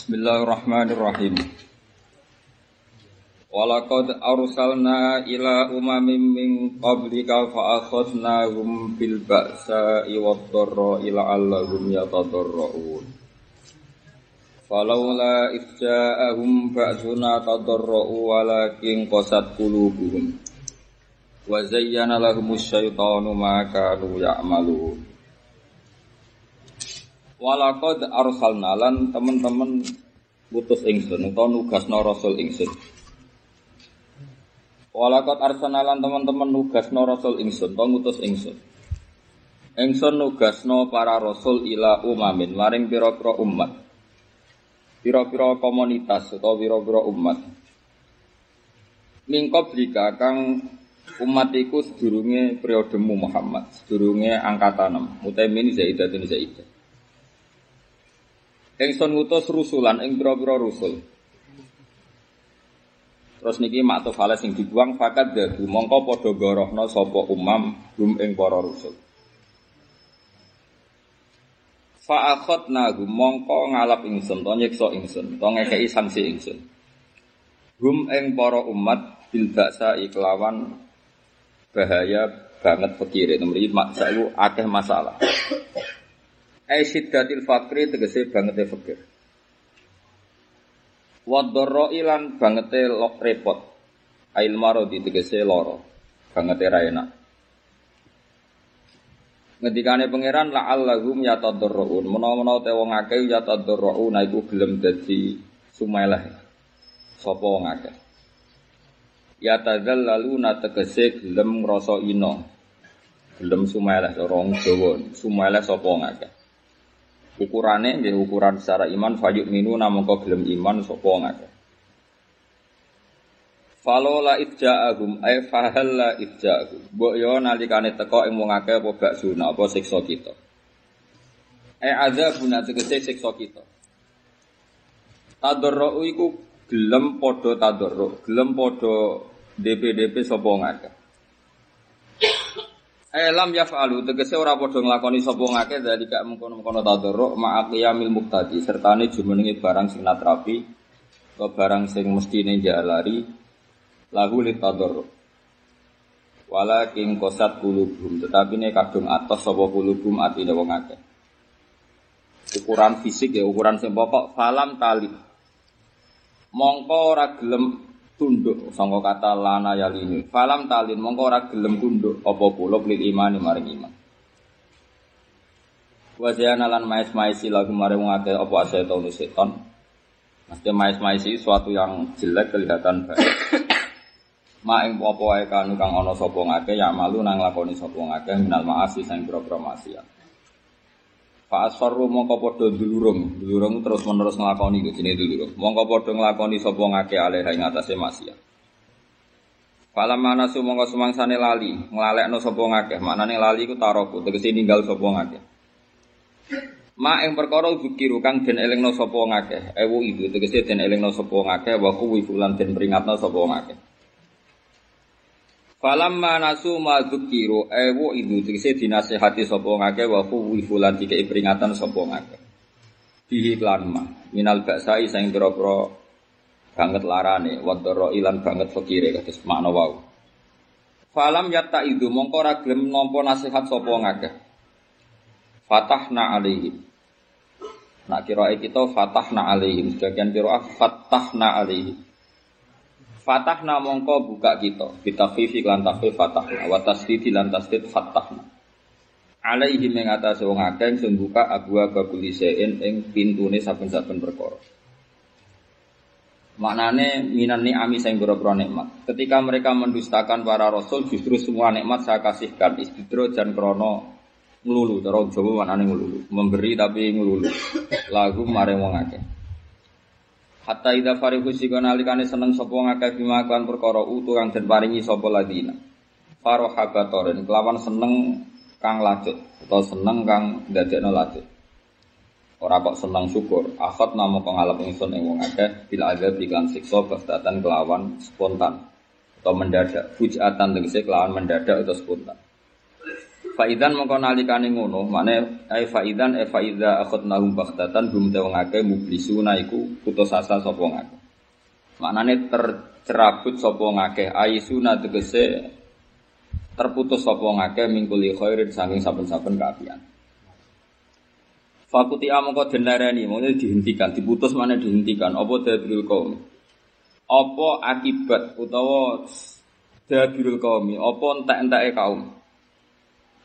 Bismillahirrahmanirrahim. Walaqad arsalna ila umamin min qablika fa akhadnahum bil ba'sa'i wad-dharra'i la'allahum yatadarra'un. Falawla idh ja'ahum ba'suna tadarra'u walakin qasat qulubuhum wa zayyana lahumus syaitanu ma kanu ya'malun. Walaqad arsalna lan teman-teman putus ingsun utawa nugasna rasul ingsun. Walaqad arsalna lan teman-teman nugasna rasul ingsun utawa ngutus ingsun. Ingsun nugasna para rasul ila umamin maring pira-pira umat. Pira-pira komunitas utawa pira-pira umat. Mingko blika kang umat iku sedurunge periodemu Muhammad, sedurunge angkatan 6, utawa min zaidatun zaidah. Ingsun ngutus rusulan ing pira-pira rusul. Terus niki maktuf hale sing dibuang fakat dadu mongko padha gorohna sapa umam gum ing para rusul. Fa akhadna gum mongko ngalap ingsun to nyiksa ingsun to ngekeki sanksi ingsun. Gum ing para umat bil baksa iklawan bahaya banget fikire nomor maksa iku akeh masalah. Aisyiddatil fakri tegese bangete fakir. Wadharra'i lan bangete repot. Ail marodi tegese lara. Bangete ra enak. Ngendikane pangeran la'allahum yatadarrun. Menawa-menawa te wong akeh yatadarrun iku gelem dadi sumelah. Sapa wong akeh. Yatadzallaluna tegese gelem ngrasa ina. Gelem sumelah cara wong Jawa. Sumelah sapa wong akeh. Ukurane nggih ukuran secara iman fayuk minu namangka gelem iman sapa ngake. Falola idja'ahum ay fahalla idja'ahum. Mbok yo nalikane teka ing wong akeh apa baksuna apa siksa kita. Azabuna tegese siksa kita. Tadarru iku gelem padha tadarru, gelem padha DP sapa ngake. Lam yaf'alu tegese ora padha nglakoni sapa ngake dari gak mengkono-mengkono tadarruk ma'aqiyamil muqtadi sertane jumenenge barang sing natrapi atau barang sing mestine jalari lahu li tadarruk walakin qasat qulubum tetapi ne kadung atos sapa qulubum atine wong akeh ukuran fisik ya ukuran sing pokok falam tali mongko ora gelem tunduk sangka kata lana yalini falam talin mongko ora gelem tunduk apa kula lil imani maring iman wa jana lan mais-maisi lagu maring wong akeh apa setan mesti mais-maisi suatu yang jelek kelihatan baik mak ing apa wae kanu kang ana sapa ngake ya malu nang lakoni sapa ngake minal maasi sing pira-pira maksiat fa asfaru mongko padha dulurung terus-menerus nglakoni iki jenenge dulurung mongko padha nglakoni sapa ngake alih ing atase maksiat fala manasu mongko sumangsane lali nglalekno sapa ngake maknane lali iku taroku tegese ninggal sapa ngake ma ing perkara zikiru kang den elingno sapa ngake ewu itu tegese den elingno sapa ngake wa kuwi fulan den peringatno sapa ngake falamma nasu ma dzukiru ewu idu tegese dinasihati sapa ngake wa kuwi fulan dikei peringatan sapa ngake bihi lan ma minal baksai sing pira-pira banget larane wadharra ilan banget fakire kados makna wau falam yatta idu mongko ora gelem nampa nasihat sapa ngake fatahna alaihim nak kirae kita fatahna alaihim sebagian kiraah fatahna alaihim fatahna mongko buka kita bitafifi lan tafif fatahna wa tasdid lan tasdid fatahna alaihi ing atase wong akeh sing buka abwa babulisein ing pintune saben-saben perkara maknane minan ni'ami sing pira-pira nikmat ketika mereka mendustakan para rasul justru semua nikmat saya kasihkan istidrojan krana nglulu cara Jawa maknane nglulu memberi tapi nglulu lagu maring wong akeh hatta idza fariqu sikana alikane seneng sapa ngakeh bima kan perkara utu kang den paringi sapa ladina farohabatoren kelawan seneng kang lanjut atau seneng kang ndadekno lanjut ora kok seneng syukur akhad namo kang ngalap ingsun ing wong akeh bil azab iklan siksa bastatan kelawan spontan atau mendadak fujatan tegese kelawan mendadak atau spontan Faidan mongko nalikane ngono, makne faidan faidza akhadnahum baghtatan hum tawangake mublisuna iku putus asa sapa ngake. Maknane tercerabut sapa ngake aisuna tegese terputus sapa ngake mingkuli khairin saking saben-saben kaapian. Fakuti amangka den lareni mongko dihentikan, diputus mana dihentikan apa dadrul qaum. Apa akibat utawa dadrul qaumi, apa entek-enteke kaum.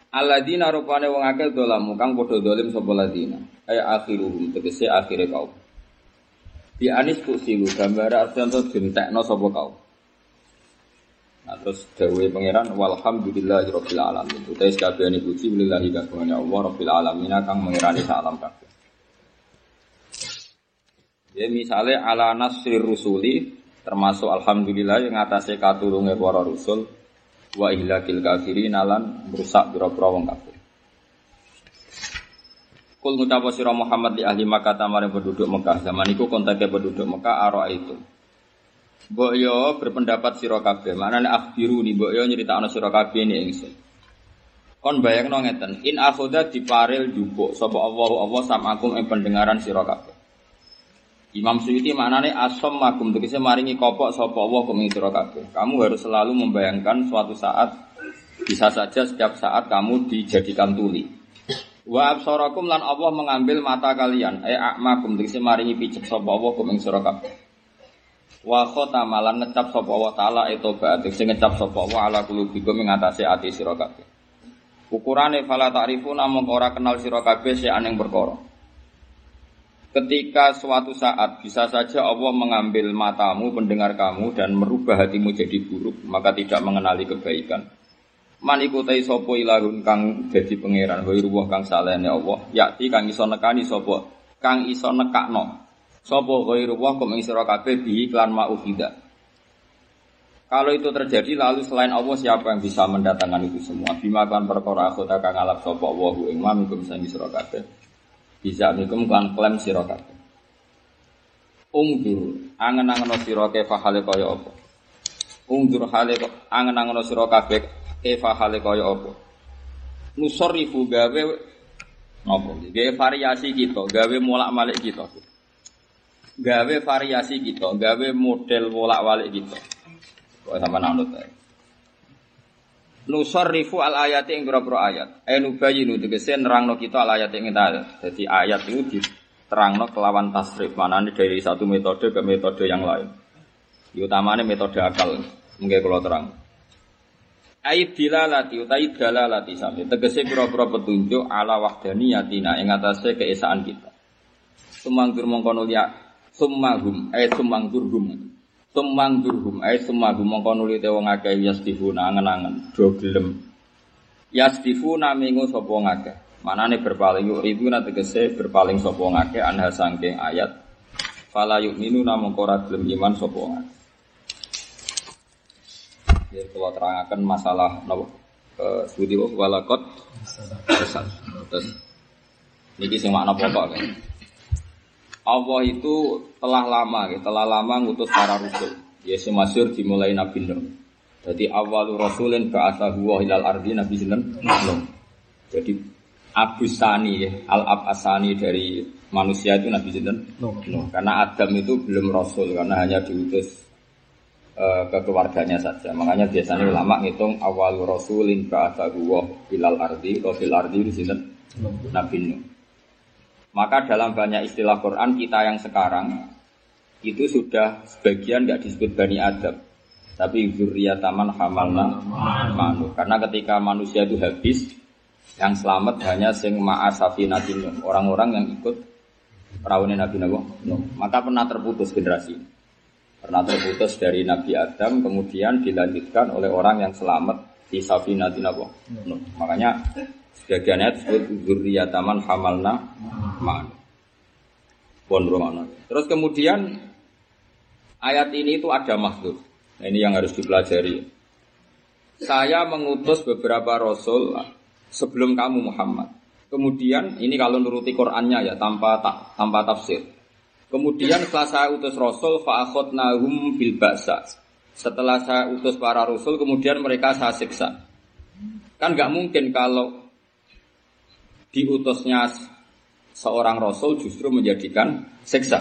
Alladzina rupane wong akeh dolamu kang padha dolim sapa ladina. Ay akhiruhum tegese akhire kaum. Bi anis kusilu gambar arjanto dintekno sapa kaum. Nah, terus dawuhe pangeran walhamdulillahirabbil alamin. Utais kabehane puji lillahi kabehane Allah rabbil alamin kang mengerani sak alam kabeh. Ya misale ala nasrir rusuli termasuk alhamdulillah yang ngatasi katurunge para rasul. Wa ihlakil kafirin lan merusak pira-pira wong kafir. Kul ngucap sira Muhammad di ahli Makkah tamare penduduk Mekah zaman iku kontake penduduk Mekah ara itu. Mbok yo berpendapat sira kabeh, manane akhbiruni mbok yo nyritakno sira kabeh ni ingsun. Kon bayangno ngeten, in akhoda diparil jupuk sapa Allah samakum ing pendengaran sira kabeh. Imam Suyuti maknane asom magum tegese maringi kopok sapa Allah kuming sira kabeh. Kamu harus selalu membayangkan suatu saat bisa saja setiap saat kamu dijadikan tuli. Wa absarakum lan Allah mengambil mata kalian, a'makum tegese maringi picek sapa Allah kuming sira kabeh. Wa khatama lan ngecap sapa Allah taala etoba tegese ngecap sapa Allah ala qulubikum ing atase ati sira kabeh. Ukurane fala ta'rifuna mung ora kenal sira kabeh sing ing perkara. Ketika suatu saat bisa saja Allah mengambil matamu, pendengar kamu dan merubah hatimu jadi buruk, maka tidak mengenali kebaikan. Man ikutai sapa ilahun kang dadi pangeran, wa ruwah kang salehane Allah, yakti kang iso nekani sapa, kang iso nekakno. Sapa ghairuwah kum ing sira kabeh bi iklan ma'ufida. Kalau itu terjadi lalu selain Allah siapa yang bisa mendatangkan itu semua? Bima kan perkara akhota kang alap sapa Allah ing mamikum sang sira kabeh. Bisa mikum kan klaim sira kabeh. Ungdur angen-angeno sira kefa hale kaya apa. Ungdur hale angen-angeno sira kabeh kefa hale kaya apa. Nusarifu gawe napa? Gawe variasi kita, gawe molak-malik kita. Gawe variasi kita, gawe model molak-malik kita. Kok sampean anut ae. Nusarrifu al ayati ing pira-pira ayat. Nubayinu tegese nerangno kita al ayat ing ayat. Jadi ayat itu diterangno kelawan tasrif. Manane dari satu metode ke metode yang lain. Utamane metode akal. Mengke kula terang. Ayat dilalati utai dalalati sami. Tegese pira-pira petunjuk ala wahdaniyatina ing atase keesaan kita. Sumanggur mongko nulia summahum summangdurhum. Sumangdurhum summahum mongko nuli te wong akeh yastifuna angen-angen do gelem. Yastifuna mingu sapa ngakeh. Manane berpaling yuriduna tegese berpaling sapa ngakeh anha saking ayat. Fala yu'minuna mongko ora gelem iman sapa ngakeh. Ya kula terangaken masalah napa studi walakot terus niki sing makna pokok kan. Allah itu telah lama ngutus para rasul. Yesus masyhur dimulai Nabi Nuh. Jadi awalul rasulin ba'atsahu wa ilal ardi Nabi Nuh. Jadi Abusani al-ab asani dari manusia itu Nabi Nuh. Karena Adam itu belum rasul karena hanya diutus ke keluarganya saja. Makanya biasanya ulama ngitung awalul rasulin ba'atsahu wa ilal ardi wa fil ardi Nabi Nuh. Maka dalam banyak istilah Quran kita yang sekarang itu sudah sebagian enggak disebut Bani Adam, tapi dzurriyyataman hamalna ma'anu. Karena ketika manusia itu habis, yang selamat hanya sing ma'asafinatin, orang-orang yang ikut perahunya Nabi Nuh. Maka pernah terputus generasi. Pernah terputus dari Nabi Adam, kemudian dilanjutkan oleh orang yang selamat di safinatin Nuh. Makanya sebagiannya disebut dzurriyyataman hamalna ma'anu. Terus kemudian ayat ini itu ada maksud. Nah, ini yang harus dipelajari. Saya mengutus beberapa rasul sebelum kamu Muhammad. Kemudian ini kalau nuruti Qur'annya ya tanpa tafsir. Kemudian setelah saya utus rasul fa akhadnahum bil ba'sa. Setelah saya utus para rasul kemudian mereka saya siksa. Kan enggak mungkin kalau diutusnya seorang rasul justru menjadikan siksa.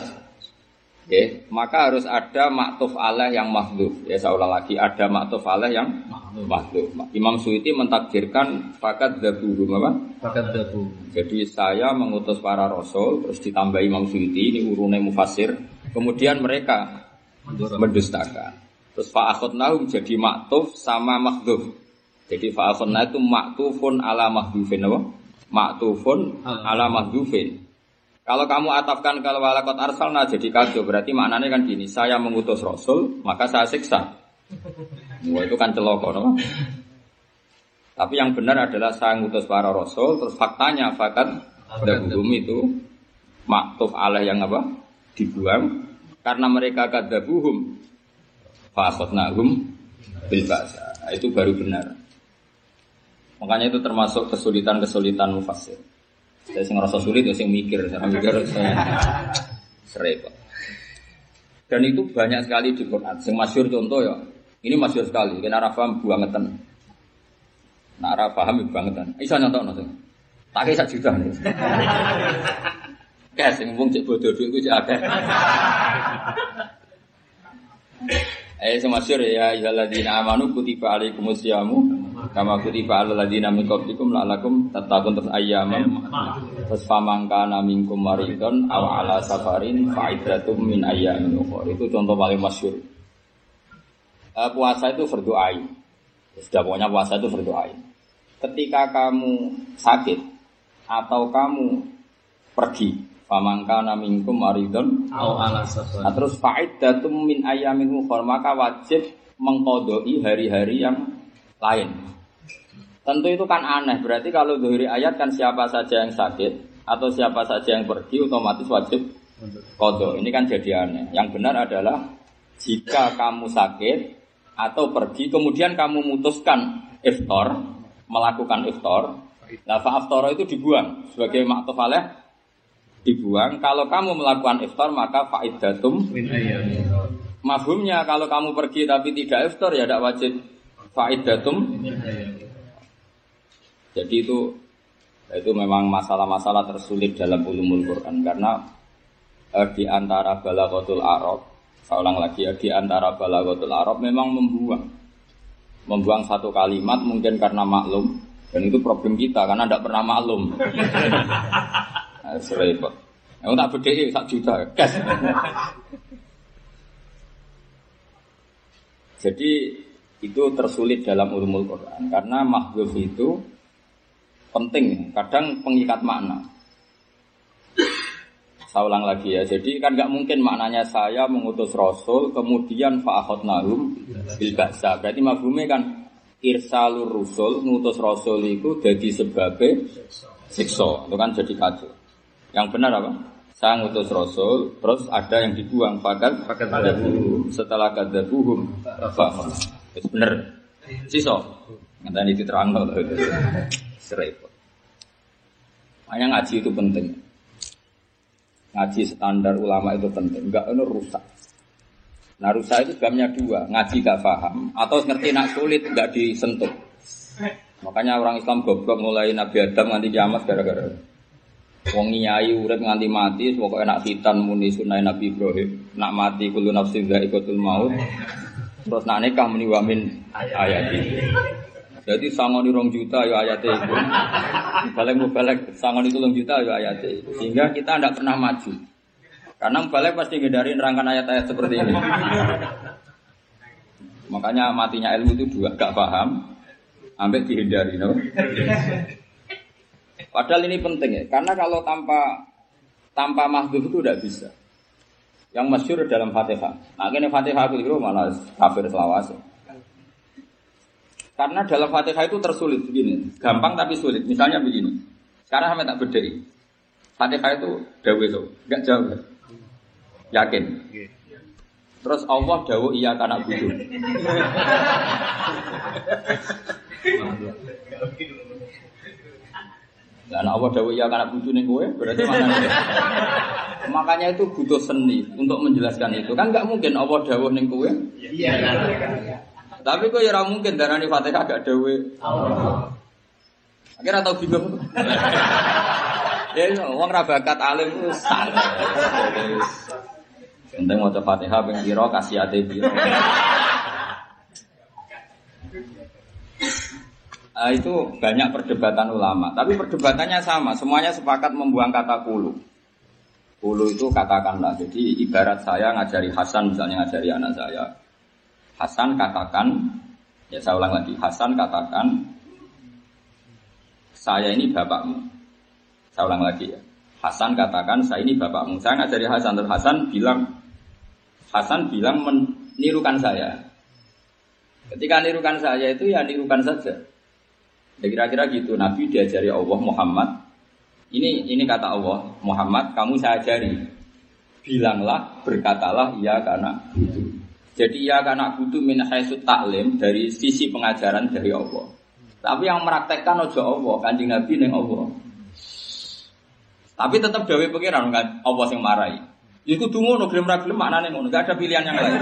Maka harus ada maktuf alaih yang mahdhuf. Saya ulang lagi, ada maktuf alaih yang mahdhuf. Imam Suyuti mentakdirkan fakat dzabuhum apa? Fakat dzabuh. Jadi saya mengutus para rasul, terus ditambah Imam Suyuti, ini urune mufassir. Kemudian mereka mendustakan. Terus fa'akhadnahum jadi maktuf sama mahdhuf. Jadi fa'akhadna itu maktufun ala mahdhufin apa? Maktufun ala mahdhufin. Kalau kamu atafkan kalau walaqad arsalna jadi kacau, berarti maknanya kan gini, saya mengutus rasul, maka saya siksa. Wah, itu kan celoko, no? Tapi yang benar adalah saya mengutus para rasul, terus faktanya fakat dzabuhum itu maktuf alaih yang apa? Dibuang karena mereka kadzabuhum fa akhadnahum bil ba'sa. Itu baru benar. Makanya itu termasuk kesulitan-kesulitan mufassir. Saya sing ngerasa sulit, saya mikir, saya serempet. Dan itu banyak sekali di Quran. Yang masyhur contoh ya, ini masyhur sekali. Kena rafaham buangetan. Nak rafaham buangetan. Isa nyontok nasi. Tak kisah juta nih. Kes, yang ngomong cek bodoh duit itu cek ada. Semasyhur ya, ya ladina amanu kutiba alaikumus syamu. Kama kutiba alal ladina min qablikum la'alakum tattaqun terus ayyaman terus famangkana minkum maridun aw ala safarin fa'iddatum min ayyamin ukhra. Itu contoh paling masyhur. Puasa itu fardhu ain. Sudah pokoknya puasa itu fardhu ain. Ketika kamu sakit atau kamu pergi, famangkana minkum maridun aw ala safarin. Terus fa'iddatum min ayyamin ukhra, maka wajib mengqodoi hari-hari yang lain. Tentu itu kan aneh, berarti kalau dari ayat kan siapa saja yang sakit atau siapa saja yang pergi otomatis wajib qadha. Ini kan jadi aneh. Yang benar adalah jika kamu sakit atau pergi kemudian kamu memutuskan iftar, melakukan iftar, nah fa'aftara itu dibuang sebagai maktuf alaih dibuang. Kalau kamu melakukan iftar maka fa'iddatum min ayyamin. Mafhumnya kalau kamu pergi tapi tidak iftar ya tidak wajib fa'iddatum min ayyamin. Jadi itu memang masalah-masalah tersulit dalam ulumul Quran karena di antara balaghatul Arab, saya ulang lagi ya, di antara balaghatul Arab memang membuang satu kalimat mungkin karena maklum, dan itu problem kita karena tidak pernah maklum. Serempet. Aku tak bedheki 1 juta gas. Jadi itu tersulit dalam ulumul Quran karena mahdzuf itu penting, kadang pengikat makna. Saya ulang lagi ya, jadi kan nggak mungkin maknanya saya mengutus Rasul kemudian fa'akhadnahum bil ba'sa. Berarti mafhumnya kan irsalur rusul, mengutus Rasul itu jadi sebabnya siksa, itu kan jadi kacau. Yang benar apa? Saya mengutus Rasul, terus ada yang dibuang fakat kadzabuhum. Setelah kadzabuhum itu benar siksa. Nanti diterang loh. Serempet. Makanya ngaji itu penting. Ngaji standar ulama itu penting. Enggak ini rusak. Nah rusak itu sebabnya 2. Ngaji gak paham atau ngerti nak sulit enggak disentuh. Makanya orang Islam goblok mulai Nabi Adam nganti kiamat gara-gara wong nyai urip nganti mati, pokoke nak khitan muni sunah Nabi Ibrahim, nak mati kullu nafsin dha'iqatul maut. Terus nak nikah muni wa min ayati. Jadi sangoni 2 juta ya ayatnya itu. Balik sangoni 3 juta ya ayatnya itu. Sehingga kita tidak pernah maju. Karena balik pasti ngindari nerangkan ayat-ayat seperti ini. Makanya matinya ilmu itu 2, gak paham, sampai dihindari. No? Padahal ini penting ya. Karena kalau tanpa mahdzuf itu tidak bisa. Yang masyhur dalam Fatihah. Nah ini Fatihah itu malah kafir selawase. Karena dalam Fatihah itu tersulit begini, gampang tapi sulit. Misalnya begini, sekarang sampai tak bedai. Fatihah itu dawe so, enggak jauh, yakin. Terus Allah dawu iya kana budu. Lah Allah dawu iya kana budu ning kowe, berarti mana? Makanya itu butuh seni untuk menjelaskan itu. Kan enggak mungkin Allah dawuh ning kowe. Iya. Tapi kok ya ora mungkin darani Fatihah gak dawe Allah. Akhirnya tau bingung. Ya, wong ra bakat alim ku santai. Penting maca Fatihah ping pira kasihate pira. Itu banyak perdebatan ulama, tapi perdebatannya sama, semuanya sepakat membuang kata kulu. Kulu itu katakanlah, jadi ibarat saya ngajari Hasan, misalnya ngajari anak saya. Hasan katakan, ya saya ulang lagi, Hasan katakan, saya ini bapakmu. Saya ulang lagi ya. Hasan katakan, saya ini bapakmu. Saya ngajari Hasan, terus Hasan bilang menirukan saya. Ketika nirukan saya itu ya nirukan saja. Ya kira-kira gitu, Nabi diajari Allah Muhammad. Ini kata Allah, Muhammad kamu saya ajari. Bilanglah, berkatalah iya karena butuh. Jadi iya karena butuh min haitsut ta'lim dari sisi pengajaran dari Allah. Tapi yang meraktekkan ojo Allah, Kanjeng Nabi ning Allah. Tapi tetap dawuh pengiran kan Allah sing marahi. Iku kudu ngono gelem ra gelem maknane ngono, enggak ada pilihan yang lain.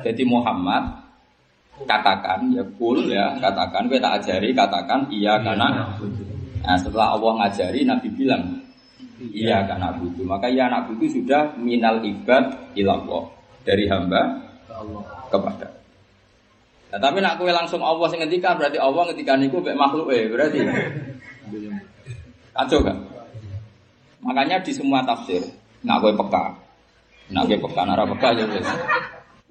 Jadi Muhammad katakan ya kul ya katakan kowe tak ajari katakan iya karena nah setelah Allah ngajari Nabi bilang iya karena butuh maka iya anak butuh sudah minal ibad ilallah dari hamba kepada nah, tapi nak kowe langsung Allah sing ngendikan berarti Allah ngendikan iku mek makhluke berarti kacau kan makanya di semua tafsir nak kowe peka nara peka ya wis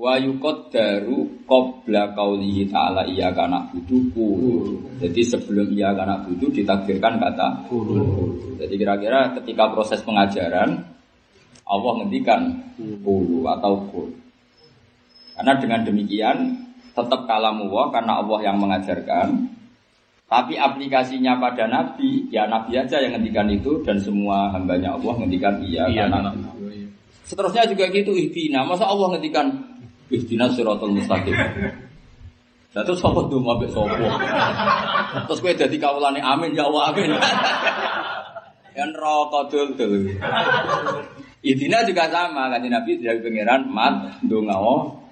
wa yuqaddaru qabla qaulihi ta'ala iyyaka na'budu. Jadi sebelum iyyaka na'budu ditakdirkan kata qul. Jadi kira-kira ketika proses pengajaran Allah ngendikan qul atau qul. Karena dengan demikian tetap kalamullah karena Allah yang mengajarkan. Tapi aplikasinya pada Nabi, ya Nabi aja yang ngendikan itu dan semua hambanya Allah ngendikan iyyaka na'budu. Seterusnya juga gitu ihdina. Masa Allah ngendikan ihdinas siratal mustaqim. Lah terus sapa ndonga mbek sapa? Terus kowe dadi kawulane amin ya Allah amin. Yen neraka dul-dul. Ihdina juga sama kan Nabi dari pangeran mat ndonga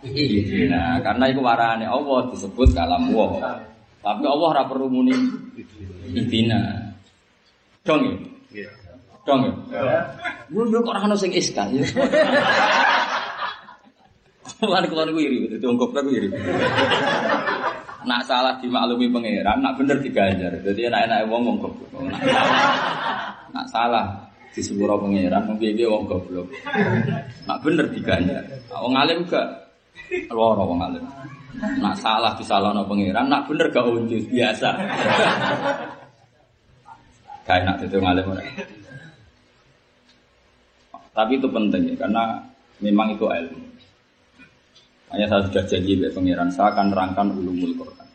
ihdina. Karena iku warane Allah disebut kalam Allah. Tapi Allah ora perlu muni ihdina. Dong ya? Nggih. Dong ya? Yo kok ora ono sing iskal ya. Keluar iri, itu ongkopnya iri. Nak salah dimaklumi pangeran, nak bener diganjar. Jadi enak-enak wong ongkop. Nak salah disepuro pangeran, mungkin dia wong goblok. Nak bener diganjar. Wong alim gak loro wong alim. Nak salah disalahno pangeran, nak bener gak unjus biasa. Gak enak itu wong alim ora. Tapi itu penting ya, karena memang itu ilmu. Hanya saya sudah janji oleh pengiran, saya akan nerangkan ulumul Quran.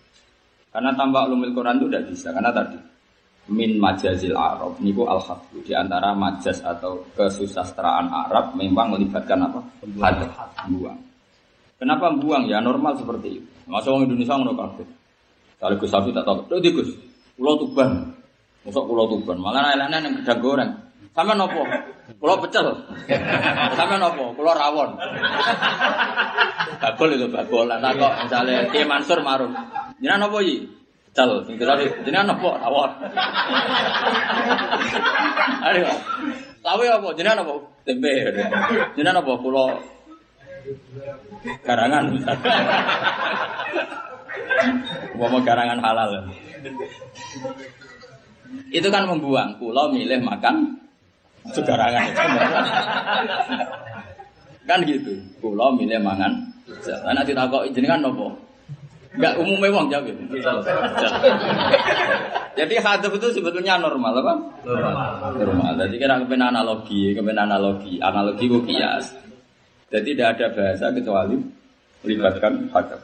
Karena tanpa ulumul Quran itu tidak bisa. Karena tadi min majazil Arab, niku al-haqu di antara majaz atau kesusastraan Arab memang melibatkan apa? Hadaf, buang. Kenapa buang? Ya normal seperti itu. Masa orang Indonesia ngono kabeh. Kalau Gus Safi tak tahu, "Di Gus, pulau Tuban." Mosok pulau Tuban, malah elane nang gedang goreng. Sampe nopo? Pulau pecel. Sampe nopo? Pulau rawon. Bagol itu bagol. Lah kok misale Ki Mansur marung. Jenengan nopo iki? Pecel. Sing tadi jenengan nopo? Rawon. Ayo. Lawe apa? Jenengan nopo? Tempe. Jenengan nopo? Pulau garangan. Mau garangan halal. Itu kan membuang. Pulau milih makan segarangan. Kan gitu. Pulau milih mangan. Anak ditakoki jenengan nopo? Enggak umumnya wong jawab. Jadi hadaf itu sebetulnya normal apa? Normal. Jadi kira kepen analogi ku kias. Jadi tidak ada bahasa kecuali melibatkan hadaf.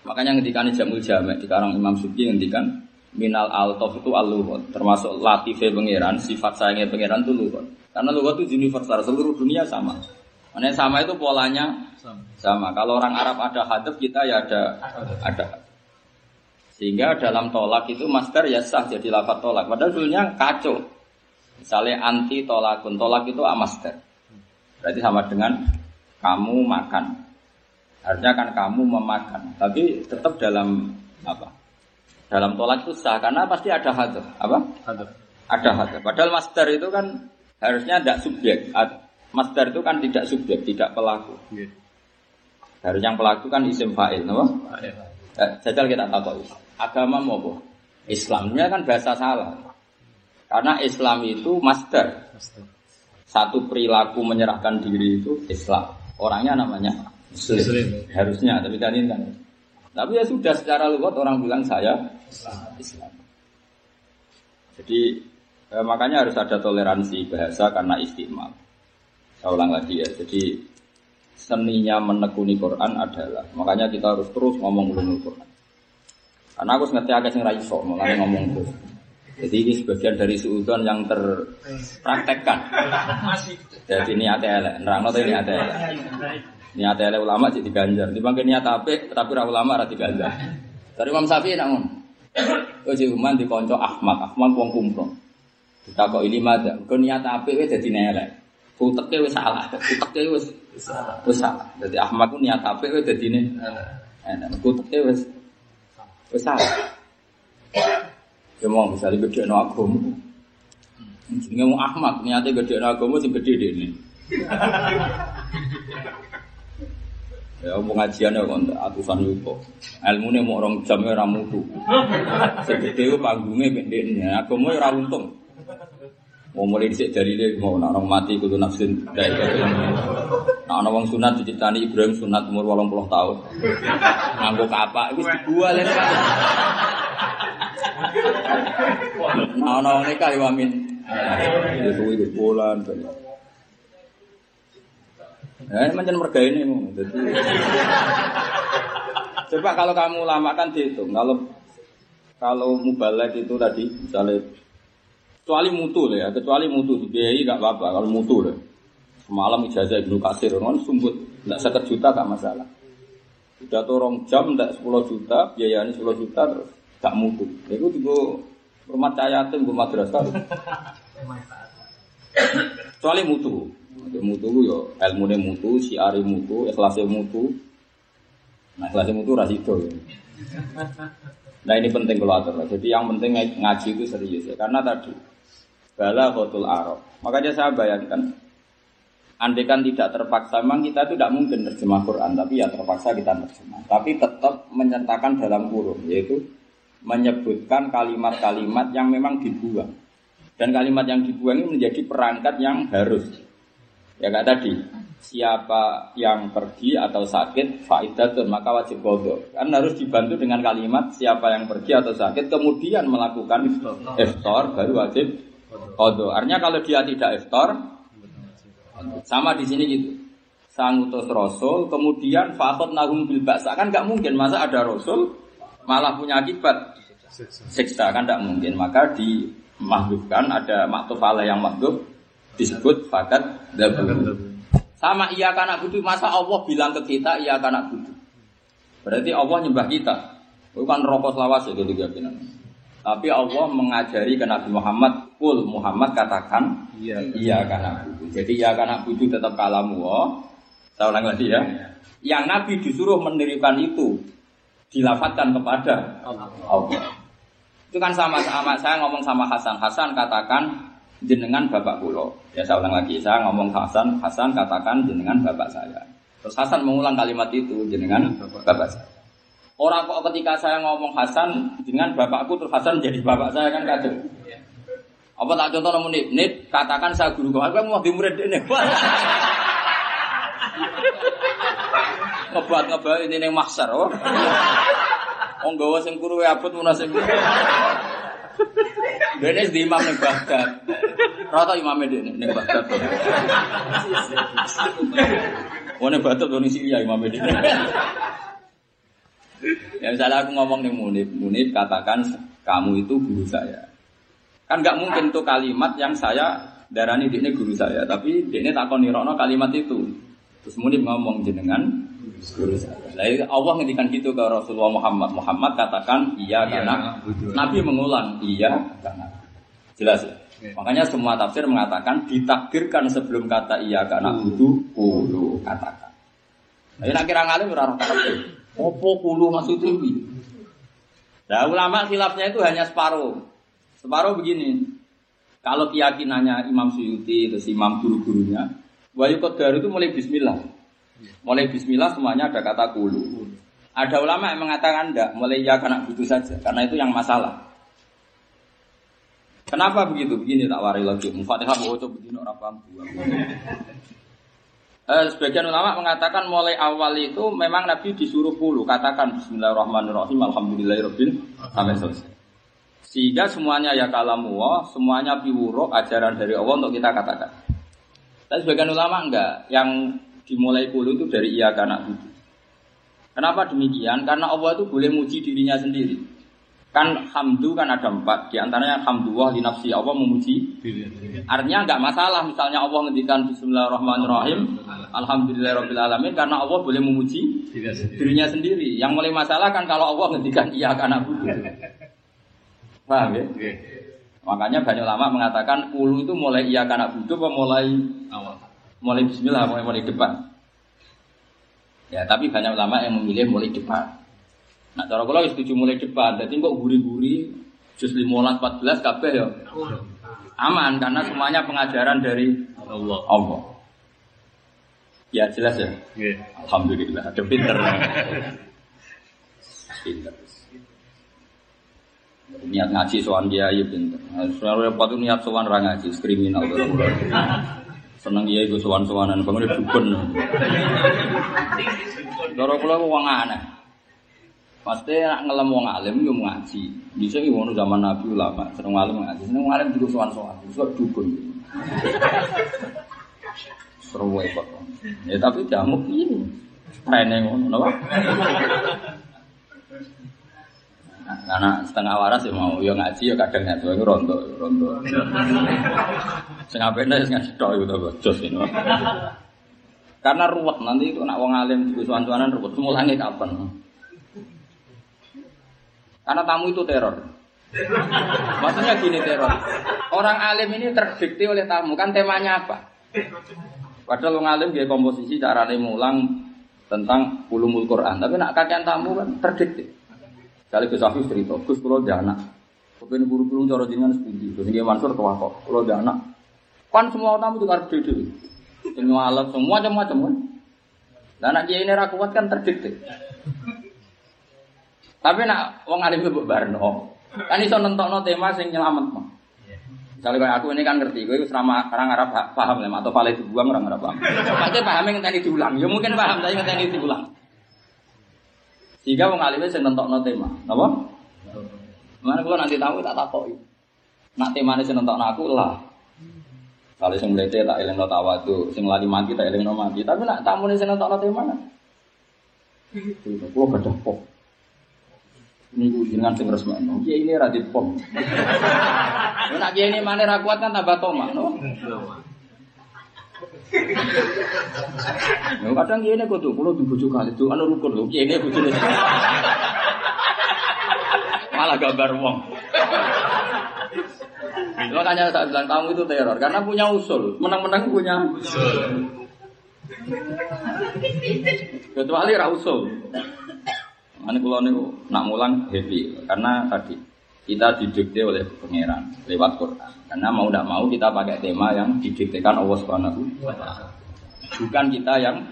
Makanya ketika Jamul Jamek di karang Imam Subki ngendikan minal altof itu al-lughah, termasuk latife pangeran, sifat sayangnya pangeran itu lughah. Karena lughah itu universal, seluruh dunia sama. Makanya sama itu polanya sama. Kalau orang Arab ada hadaf, kita ya ada. Sehingga dalam tolak itu masdar ya sah jadi lafaz tolak. Padahal dulunya kacau. Misalnya anti tolakun, tolak itu masdar. Berarti sama dengan kamu makan. Artinya kan kamu memakan, tapi tetap dalam apa? Dalam tolak itu sah karena pasti ada hadaf. Apa? Hadaf. Ada hadaf. Padahal masdar itu kan harusnya tidak subjek. Masdar itu kan tidak subjek, tidak pelaku. Iya. Harusnya yang pelaku kan isim fa'il, no? Jajal kita tahu. Agama mau apa? Islamnya kan bahasa salah. Karena Islam itu masdar. Satu perilaku menyerahkan diri itu Islam. Orangnya namanya Muslim. Harusnya, tapi tadi kan. Tapi ya sudah secara lugat orang bilang saya Islam. Jadi makanya harus ada toleransi bahasa karena istimal. Saya ulang lagi ya. Jadi seninya menekuni Quran adalah makanya kita harus terus ngomong ulumul Quran. Karena aku ngerti agak sing ra iso, makanya ngomong terus. Jadi ini sebagian dari suudzon yang terpraktekkan. Jadi niat elek, nerangno to niat elek. Niat elek ulama jadi ganjar. Dibanding niat apik tapi ra ulama ra diganjar. Dari Imam Syafi'i nak ngono. Ojo man dikonco Ahmad wong kumprong. Ditakok ini mada, kok niat apik wis dadi elek. Uteke wis salah, uteke wis salah. Dadi Ahmad ku niat apik wis dadine enak. Uteke wis salah. Cuma misalnya gede no agama, jadi mau Ahmad niatnya gede no agama sih gede deh ini. Ya pengajian ya kan atusan yuko, ilmu nih mau orang jamnya ramutu, segede itu panggungnya pendeknya, agama ya rawuntung. Mau mulai disik dari dia mau orang mati kudu nafsin dari nah orang sunat diciptani Ibrahim sunat umur 80 tahun, nganggo kapak itu dibual ya. Nah, ini kali wamin. Itu bulan. Ya, macam merga ini. Coba kalau kamu lama kan dihitung. Kalau mubalek itu tadi, misalnya kecuali mutu ya, kecuali mutu dibiayai nggak apa-apa. Kalau mutu lah, semalam ijazah Ibnu Katsir, kan sumbut, nggak 1 juta nggak masalah. Sudah turun jam, nggak 10 juta, biayanya 10 juta terus. Gak mutu. Itu juga rumah cayatin, rumah madrasah. Kecuali mutu. Mutu yo ilmune mutu, siari mutu, ikhlase mutu. Nah, ikhlase mutu rasido. Nah, ini penting kalau atur. Jadi yang penting ngaji itu serius ya. Karena tadi bala khotul arab. Makanya saya bayangkan andai kan tidak terpaksa, memang kita itu tidak mungkin terjemah Quran, tapi ya terpaksa kita terjemah. Tapi tetap menyertakan dalam kurung, yaitu menyebutkan kalimat-kalimat yang memang dibuang. Dan kalimat yang dibuang ini menjadi perangkat yang harus. Ya kayak tadi, siapa yang pergi atau sakit faidatun maka wajib qadha. Kan harus dibantu dengan kalimat siapa yang pergi atau sakit kemudian melakukan iftar baru wajib qadha. Artinya kalau dia tidak iftar sama di sini gitu. Sang utus rasul kemudian faqat nahum bil ba'sa kan enggak mungkin masa ada rasul malah punya akibat siksa kan tidak mungkin, maka dimahdhufkan ada maktuf ala yang mahdhuf disebut fakat dzabur. Sama iya kana butuh masa Allah bilang ke kita iya kana butuh. Berarti Allah nyembah kita. Bukan rokok lawas ya gitu kan. Tapi Allah mengajari ke Nabi Muhammad, kul Muhammad katakan iya kana butuh. Jadi iya kana butuh tetap kalamu. Saya ulang lagi ya. Yang Nabi disuruh menirukan itu dilafatkan kepada Allah. Itu kan sama saya ngomong sama Hasan. Hasan katakan jenengan bapak kula. Ya saya ulang lagi. Saya ngomong Hasan katakan jenengan bapak saya. Terus Hasan mengulang kalimat itu jenengan bapak saya. Orang kok ketika saya ngomong Hasan dengan bapakku terus Hasan jadi bapak saya kan kacau. Apa tak contoh nomor nit katakan saya guru kau. Aku mau di murid ini. Ngebat ini neng maksar, oh. Nggawa sing kuru abot munasib. Dene di imam ning Baghdad. Rata imame dene ning Baghdad. Wone Baghdad wong Syria imame dene. Ya misalnya aku ngomong ning Munib katakan kamu itu guru saya. Kan enggak mungkin tuh kalimat yang saya darani dekne guru saya, tapi dekne takon nirokno kalimat itu. Terus Munib ngomong jenengan guru saya. Allah ngendikan gitu ke Rasulullah Muhammad katakan iya karena Nabi mengulang iya karena jelas ya. Makanya semua tafsir mengatakan ditakdirkan sebelum kata iya karena butuh kudu katakan. Nah, nak kira ngalim ora roh kabeh. Opo kudu maksudnya iki? Nah, ulama khilafnya itu hanya separuh. Separuh begini. Kalau keyakinannya Imam Suyuti, terus Imam guru-gurunya, wahyu qadar itu mulai bismillah. Mulai bismillah semuanya ada kata qulu. Ada ulama yang mengatakan enggak, mulai ya karena butuh saja, karena itu yang masalah. Kenapa begitu? Begini tak wari lagi. Mufatihah baca begini orang paham. Sebagian ulama mengatakan mulai awal itu memang Nabi disuruh qulu, katakan bismillahirrahmanirrahim, alhamdulillahirabbil sampai selesai. Sehingga semuanya ya kalamullah, semuanya piwuro ajaran dari Allah untuk kita katakan. Tapi sebagian ulama enggak, yang dimulai qulu itu dari iya karena butuh. Kenapa demikian? Karena Allah itu boleh muji dirinya sendiri. Kan hamdu kan ada 4, di antaranya hamdulillah li nafsi, Allah memuji dirinya. Artinya enggak masalah misalnya Allah ngendikan bismillahirrahmanirrahim, alhamdulillahirabbil alamin, karena Allah boleh memuji dirinya sendiri. Yang mulai masalah kan kalau Allah ngendikan iya karena butuh. Paham ya? Makanya banyak ulama mengatakan qulu itu mulai iya karena butuh apa mulai awal? Mulai bismillah, mulai depan. Ya, tapi banyak ulama yang memilih mulai depan. Nah, cara kula setuju mulai depan. Dadi kok guri-guri juz 15 14 kabeh ya. Aman karena semuanya pengajaran dari Allah. Ya jelas ya. Nggih. Alhamdulillah, ada pinter. Pinter. Niat ngaji sowan kiai pinter. Soale repot niat sowan ra ngaji kriminal. Seneng kiai go sowan-sowanan bangun dukun. Cara kula wong aneh. Pasti nak ngelem wong alim yo ngaji. Bisa iki wono zaman Nabi ulama, seneng alim ngaji. Seneng alim juga sowan-sowan, iso dukun. Seru wae kok. Ya tapi jamuk ini. Trene ngono napa? Karena setengah waras ya mau yo ngaji yo kadang ngaji iku rondo. Sing apene wis ngaji tok iku to jos ini. Karena ruwet nanti itu nak wong alim juga sowan-sowanan ruwet. Mulane kapan? Karena tamu itu teror. Maksudnya gini teror. Orang alim ini terdikte oleh tamu. Kan temanya apa? Padahal orang alim dia komposisi caranya mulang tentang ulumul Quran. Tapi nak kakean tamu kan terdikte. Kali Gus Hafiz cerita, Gus kulo dia anak. Kepen guru-guru cara jenengan sepundi. Gus Nggih Mansur tuwa kok. Kulo dia anak. Kan semua tamu itu harus dede. Semua alat semua macam-macam kan. Lah anak kiai ini ra kuat kan terdikte. Tapi nak wong alim mbok barno, kan iso nentokno tema sing nyelametno. Misalnya kayak aku ini kan ngerti, kowe wis orang Arab paham lah, atau pale dibuang orang Arab paham. Pasti paham ngenteni diulang, ya mungkin paham tapi ngenteni diulang. Sehingga wong alim sing nentokno tema, napa? Mana kula nanti tahu tak takoki. Nak temane sing nentokno aku lah. Kalau sing mlete tak elingno tawadu, sing lali mati tak elingno mati. Tapi nak tamune sing nentokno tema mana? Itu kula gadah kok. Niku jenengan sing resmekno. Kiai ini ra dipom. Nek kiai ini mane ra kuat kan tambah tomak, no. Yo kadang kiai ini kudu kula dibojo kali itu anu rukun lho. Kiai ini bojone. Malah gambar wong. Makanya saya bilang kamu itu teror karena punya usul. Menang-menang punya usul. Kecuali ra usul. Ane kula niku nak mulang happy karena tadi kita didikte oleh pangeran lewat Quran. Karena mau tidak mau kita pakai tema yang didiktekan Allah Subhanahu wa taala. Bukan kita yang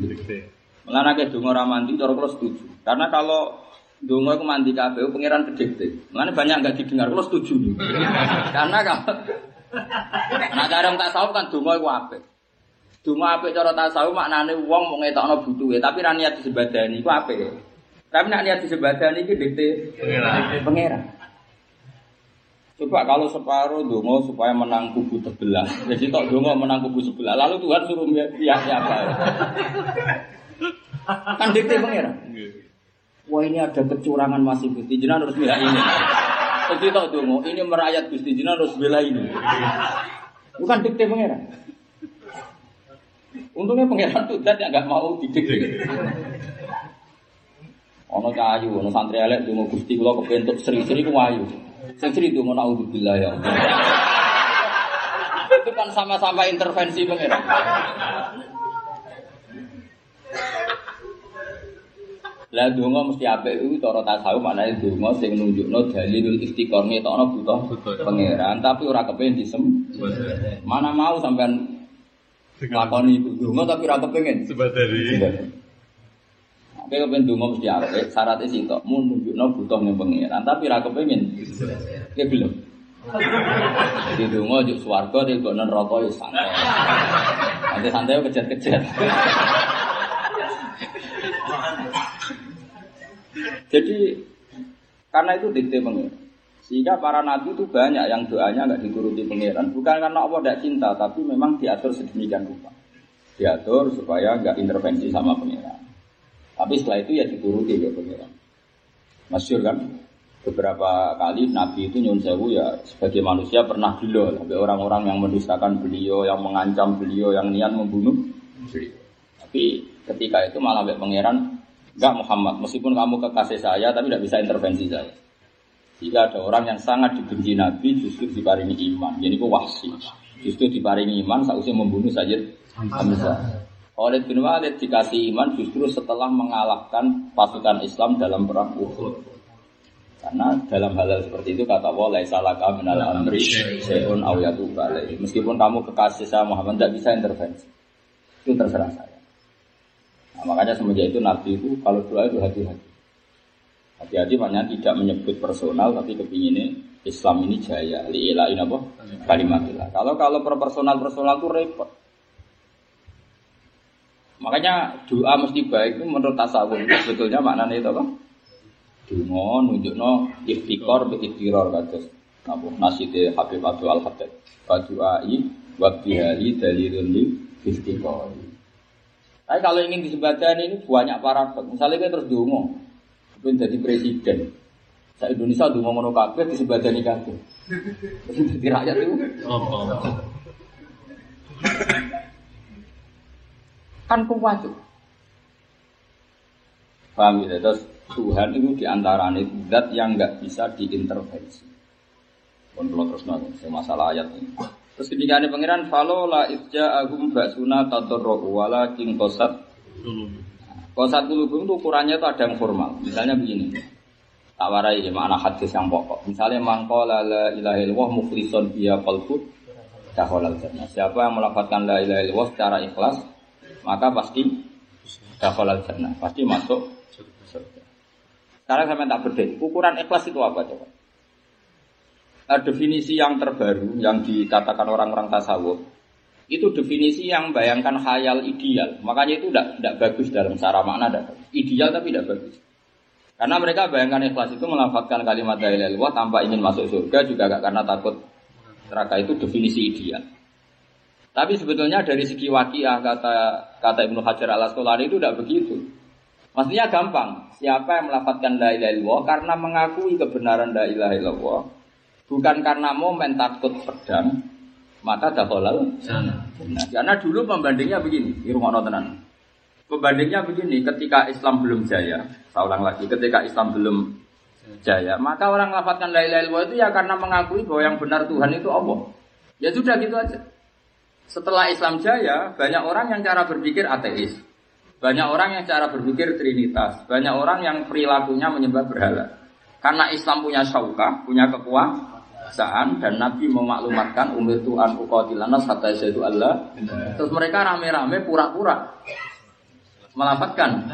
didikte. Melarang donga ora mandi cara kula setuju. Karena kalau donga iku mandi kabeh pangeran didikte. Mulane banyak enggak didengar kula setuju. Karena kalau nak cara tasawuf kan donga iku apik. Donga apik cara tasawuf maknane wong mau ngetokno butuhe tapi ra niat disebadani iku apik. Tapi nak niat disebadani iki dikte pangeran. Coba kalau separuh donga supaya menang kubu sebelah. Jadi tok donga menang kubu sebelah. Lalu Tuhan suruh ya siapa? Kan dikte pangeran. Wah ini ada kecurangan masih Gusti Jenengan harus bela ini. Jadi tok donga ini merayat Gusti Jenengan harus bela ini. Bukan dikte pangeran. Untungnya pangeran tuh tidak enggak mau didikte. Ono kayu, ono santri elek donga Gusti kula kebentuk seri-seri ku ayu. Sing seri donga naudzubillah ya Allah. Itu kan sama-sama intervensi pangeran. Lah donga mesti apik iku cara tasawuf maknane donga sing nunjukno dalilul istiqor ngetokno butuh pangeran tapi ora kepengin Mana mau sampean lakoni iku donga tapi ora kepengin sebadari. Nek kepengin donga mesti apik, syaratnya sitok mun nunjukno butuh ning pangeran tapi ora kepengin. Ki belum. Di donga juk swarga dilebokno neraka ya santai. Nanti santai kejar-kejar. Jadi karena itu dikte pangeran. Sehingga para nabi itu banyak yang doanya enggak dituruti pangeran. Bukan karena Allah tidak cinta, tapi memang diatur sedemikian rupa. Diatur supaya enggak intervensi sama pangeran. Tapi setelah itu ya dituruti ya pangeran. Masyhur kan? Beberapa kali nabi itu nyuwun sewu ya sebagai manusia pernah gila sampai orang-orang yang mendustakan beliau, yang mengancam beliau, yang niat membunuh beliau. Tapi ketika itu malah sampai pangeran enggak Muhammad, meskipun kamu kekasih saya, tapi tidak bisa intervensi saya. Jika ada orang yang sangat dibenci Nabi, justru diparingi iman. Jadi itu wahsi. Justru diparingi iman, sausnya membunuh Sayyid Hamzah. Khalid bin Walid dikasih iman justru setelah mengalahkan pasukan Islam dalam perang Uhud. Karena dalam hal seperti itu kata Allah, laisa laka minal amri syai'un aw yatubu alaihi. Meskipun kamu kekasih saya Muhammad, tidak bisa intervensi. Itu terserah saya. Nah, makanya semenjak itu Nabi itu kalau doa itu hati-hati. Hati-hati maknanya tidak menyebut personal tapi kepinginnya Islam ini jaya. Li'ilain apa? Kalimatillah. Kalau per personal itu repot. Makanya doa mesti baik itu menurut tasawuf itu sebetulnya maknanya itu apa? Donga nunjukno iftikor bi iftiror kados napa nasite Habib Abdul Al-Haddad. Doai wa bihali dalilun li iftikor. Tapi kalau ingin disebutkan ini banyak paradoks. Misalnya kita terus donga, pengen jadi presiden. Sa Indonesia donga ngono kabeh disebutani kabeh. Jadi rakyat itu. Kan kuwajib. Paham ya? Terus Tuhan itu diantaranya zat yang enggak bisa diintervensi. Pun kalau terus nanti masalah ayat ini. Terus ketika ada pangeran falola ifja agum basuna tatorrohu wala king kosat. Kosat kulubum itu ukurannya itu ada yang formal. Misalnya begini. Tak warai ya makna hadis yang pokok. Misalnya mangkola la ilaha illallah mukhlishon biya qalbu dakhalal jannah. Siapa yang melafadzkan la ilaha illallah secara ikhlas, maka pasti dakhalal jannah, pasti masuk surga. Sekarang saya minta bedah. Ukuran ikhlas itu apa coba? Definisi yang terbaru yang dikatakan orang-orang tasawuf itu definisi yang bayangkan khayal ideal. Makanya itu tidak bagus dalam secara makna. Ideal tapi tidak bagus. Karena mereka bayangkan ikhlas itu melafadzkan kalimat la ilaha illallah tanpa ingin masuk surga juga gak karena takut neraka. Itu definisi ideal. Tapi sebetulnya dari segi waqiah kata Ibnu Hajar Al-Asqalani itu tidak begitu. Maksudnya gampang. Siapa yang melafadzkan la ilaha illallah karena mengakui kebenaran la ilaha illallah, bukan karena momen takut pedang, maka dakhalal jannah. Karena dulu pembandingnya begini, di rumah tenan. Pembandingnya begini, ketika Islam belum jaya, saya ulang lagi, ketika Islam belum jaya, maka orang melafadzkan la ilaha illallah itu ya karena mengakui bahwa yang benar Tuhan itu Allah. Ya sudah gitu aja. Setelah Islam jaya, banyak orang yang cara berpikir ateis. Banyak orang yang cara berpikir trinitas. Banyak orang yang perilakunya menyembah berhala. Karena Islam punya syaukah, punya kekuasaan, dan Nabi memaklumatkan umirtu an uqatilan nas hatta yashhadu Allah. Terus mereka rame-rame pura-pura melafadzkan.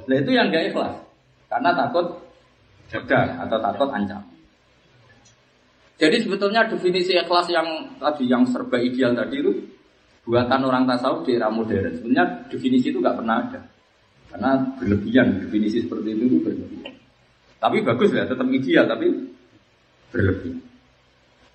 Nah itu yang gak ikhlas. Karena takut pedang atau takut ancam. Jadi sebetulnya definisi ikhlas yang tadi yang serba ideal tadi itu buatan orang tasawuf di era modern. Sebenarnya definisi itu nggak pernah ada. Karena berlebihan definisi seperti itu berlebihan. Tapi bagus ya, tetap ideal tapi berlebihan.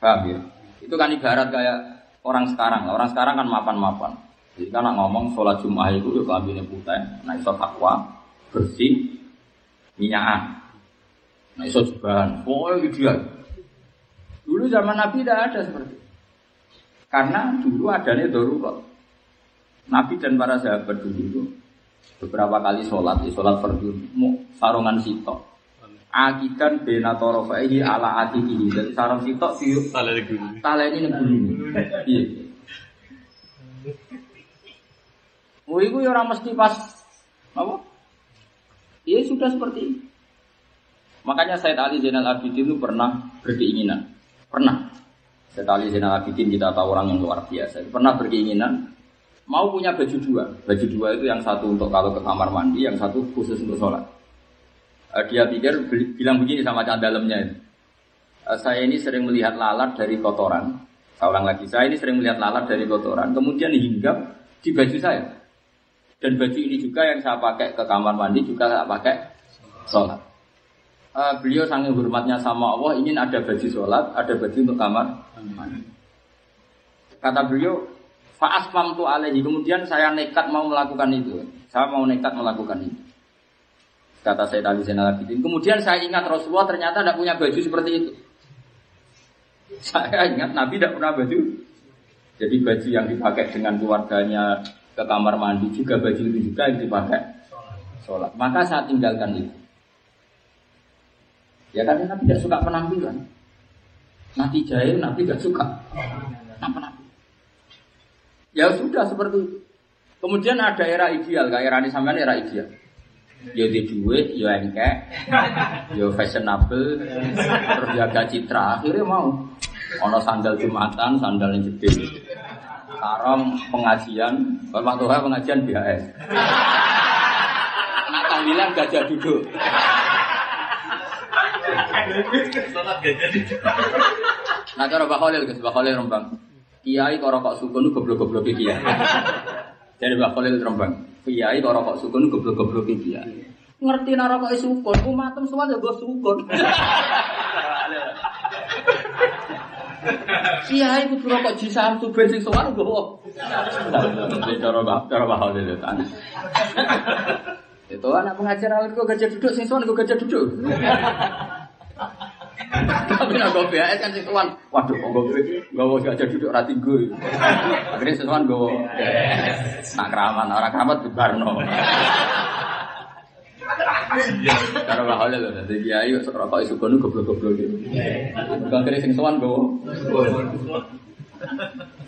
Paham ya? Itu kan ibarat kayak orang sekarang. Orang sekarang kan mapan-mapan. Jadi kan ngomong sholat Jumat itu yuk kambingnya putih, nah iso takwa, bersih, minyakan. Nah iso jubahan. Pokoknya ideal. Dulu zaman Nabi tidak ada seperti itu. Karena dulu adanya darurat. Nabi dan para sahabat dulu itu beberapa kali sholat fardu sarungan sitok. Akidan benatorofaihi ala atihi. Jadi sarung sitok siuk taleni negeri. Iya. Iku ya ora mesti pas apa? Ya sudah seperti itu. Makanya Said Ali Zainal Abidin itu pernah berkeinginan. Pernah. Said Ali Zainal Abidin kita tahu orang yang luar biasa. Pernah berkeinginan mau punya baju dua. Baju dua itu yang satu untuk kalau ke kamar mandi, yang satu khusus untuk sholat. Dia pikir bilang begini sama dalamnya ini. Saya ini sering melihat lalat dari kotoran. Saya ulang lagi, saya ini sering melihat lalat dari kotoran. Kemudian hinggap di baju saya. Dan baju ini juga yang saya pakai ke kamar mandi juga saya pakai sholat. Beliau sangat hormatnya sama Allah, ingin ada baju sholat, ada baju untuk kamar mandi. Kata beliau, fa'asfamtu alaihi. Kemudian saya nekat mau melakukan itu. Saya mau nekat melakukan itu. Kata Sayyid Ali Zainal Abidin. Kemudian saya ingat Rasulullah ternyata tidak punya baju seperti itu. Saya ingat Nabi tidak pernah baju. Jadi baju yang dipakai dengan keluarganya ke kamar mandi juga baju itu juga yang dipakai sholat. Maka saya tinggalkan itu. Ya karena Nabi tidak suka penampilan. Nabi jahil, Nabi tidak suka penampilan. Ya sudah seperti itu. Kemudian ada era ideal, kayak era ini sampean era ideal. Ya di duit, ya engkek, ya fashionable, terus jaga citra. Akhirnya mau. Ono sandal Jumatan, sandal yang gede. Sarong pengajian, Bapak Tuhan pengajian BHS. Nak tahlilan gajah duduk. Nah cara Mbak Khalil, Mbak Khalil Rembang. Kiai kok rokok sukun goblok-goblok kiai. Jadi Mbak Khalil Rembang. Kiai kok rokok sukun goblok-goblok kiai. Ngerti nek rokok sukun, umatem suwan ya go sukun. Kiai kudu rokok jisam tu ben sing suwan go. Cara Mbak Khalil itu. Itu anak pengajar awal kok gajah duduk sing suwan kok gajah duduk. Tapi nak gue BAS kan sing suwan. Waduh kok gue gajah duduk ra tinggo. Akhirnya sing suwan gue nak keramat, ora keramat barno. Cara bahale lho dadi kiai kok rokok iso kono goblok-goblok iki. Akhirnya sing suwan gue.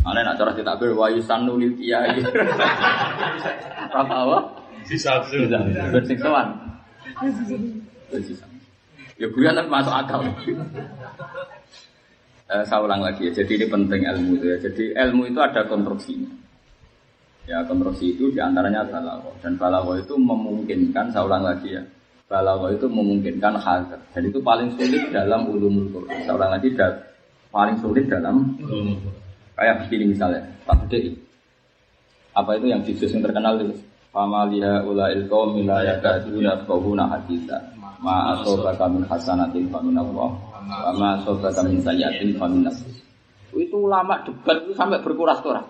Ana nak cara ditakbir wa yusannu lil kiai. Apa? Sisa. Bersing sowan. Ya gue kan masuk akal. Saya ulang lagi ya. Jadi ini penting ilmu itu ya. Jadi ilmu itu ada konstruksinya. Ya konstruksi itu diantaranya balaghah. Dan balaghah itu memungkinkan. Saya ulang lagi ya. Balaghah itu memungkinkan hazard. Dan itu paling sulit dalam ulumul Quran. Saya ulang lagi. Paling sulit dalam kayak begini misalnya. Tak bedai. Apa itu yang juz yang terkenal itu? Famaliha ulail qaumil la yakaduna yafqahuna haditsa ma asabaka min hasanatin fa min Allah wa ma asabaka min sayyi'atin fa min nafsik. Itu ulama debat itu sampai berkuras-kuras.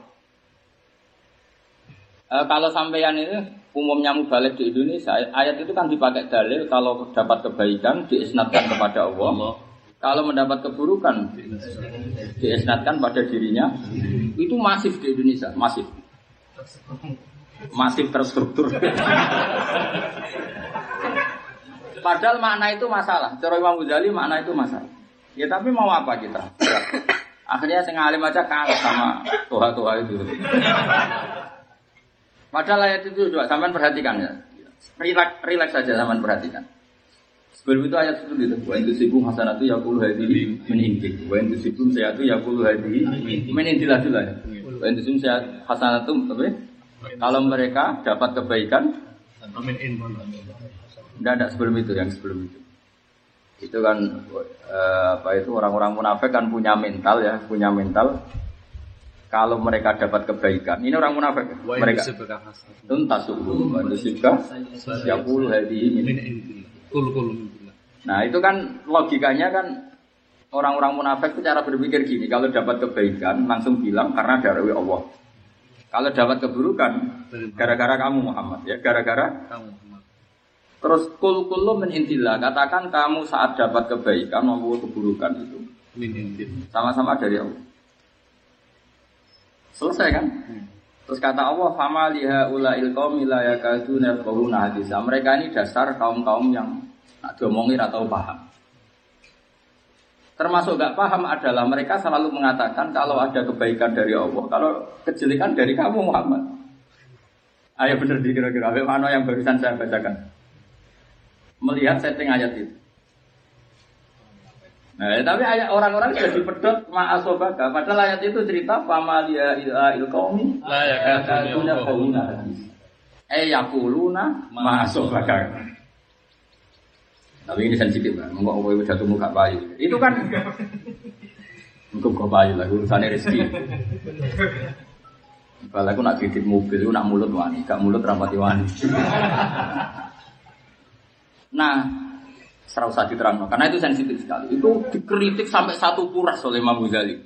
Kalau sampeyan ini umumnya mubalik di Indonesia, ayat itu kan dipakai dalil kalau dapat kebaikan diisnadkan kepada Allah. Kalau mendapat keburukan diisnadkan pada dirinya. Itu masif di Indonesia, masif terstruktur. Padahal makna itu masalah. Cara Imam Ghazali makna itu masalah. Ya tapi mau apa kita? Akhirnya sing alim aja kalah sama toha-toha itu. Padahal ayat itu juga sampean perhatikan ya. Relax saja sampean perhatikan. Sebelum itu ayat itu gitu. Wa intusibu hasanatu yaqulu hadhihi min indik. Wa intusibu sayatu yaqulu hadhihi min indillah. Wa intusibu sayat hasanatu apa? Kalau mereka dapat kebaikan, tidak sebelum itu, yang sebelum itu. Itu kan orang-orang munafik kan punya mental ya, punya mental. Kalau mereka dapat kebaikan, ini orang munafik. Mereka tuntasubul, manusia yaqulu hadhihi. Nah itu kan logikanya kan orang-orang munafik itu cara berpikir gini, kalau dapat kebaikan langsung bilang karena dari Allah. Kalau dapat keburukan, gara-gara kamu Muhammad ya, gara-gara kamu. Terus kullu min indillah, katakan kamu saat dapat kebaikan maupun keburukan itu sama-sama dari Allah. Selesai kan? Terus kata Allah, fama liha ulail qaumil la yakaduna yafqahuna haditsa. Mereka ini dasar kaum-kaum yang nak diomongin atau paham. Termasuk gak paham adalah mereka selalu mengatakan kalau ada kebaikan dari Allah, kalau kejelekan dari kamu Muhammad. Ayo benar dikira-kira, mana yang barusan saya bacakan? melihat setting ayat itu. Nah, tapi ayat orang-orang sudah dipedot ma'asobaka. Padahal ayat itu cerita pamalia ilqaumi la yakatuna qawluna yakuluna ma'asobaka. Tapi ini sensitif kan, ngomong kowe jatuh muka bayi. Itu kan untuk kok bayi lah urusannya rezeki. Kalau aku nak titip mobil, aku nak mulut wani, gak mulut rapati wani. Nah, serau usah diterang, karena itu sensitif sekali. Itu dikritik sampai satu puras oleh Imam Ghazali.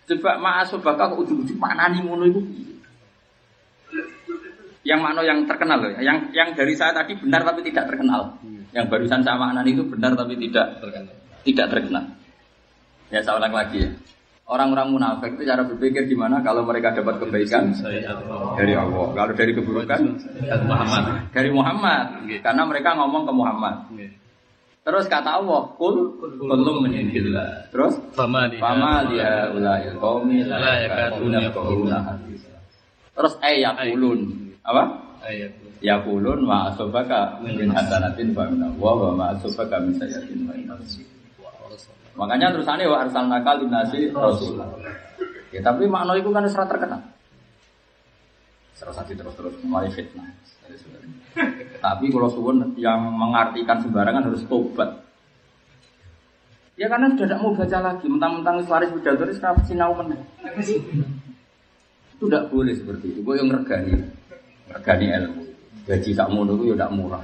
Coba ma'asobaka kok ujung-ujung maknani ngono itu. Yang makna yang terkenal loh, yang dari saya tadi benar tapi tidak terkenal. Yang barusan saya maknani itu benar tapi tidak terkenal. Tidak terkenal. Ya saya ulang lagi ya. Orang-orang munafik itu cara berpikir gimana kalau mereka dapat kebaikan dari Allah, kalau dari keburukan dari Muhammad, karena mereka ngomong ke Muhammad. Terus kata Allah, kul kulum min indillah. Terus fama dia ulail qaumi la yakaduna qawluna. Terus yaqulun apa? Yaqulun wa asabaka min hasanatin fa min wa ma asabaka min sayyi'atin fa min nafsi. Makanya terusannya wa arsalnaka linnasi rasul. Ya tapi makna itu kan serat terkenal. Serasati terus mari fitnah. Tapi kalau suwun yang mengartikan sembarangan harus tobat. Ya karena sudah tidak mau baca lagi, mentang-mentang waris bidadari sekarang sinau meneh. Itu tidak boleh seperti itu. Gue yang regani ilmu. Gaji tak mau itu ya tidak murah.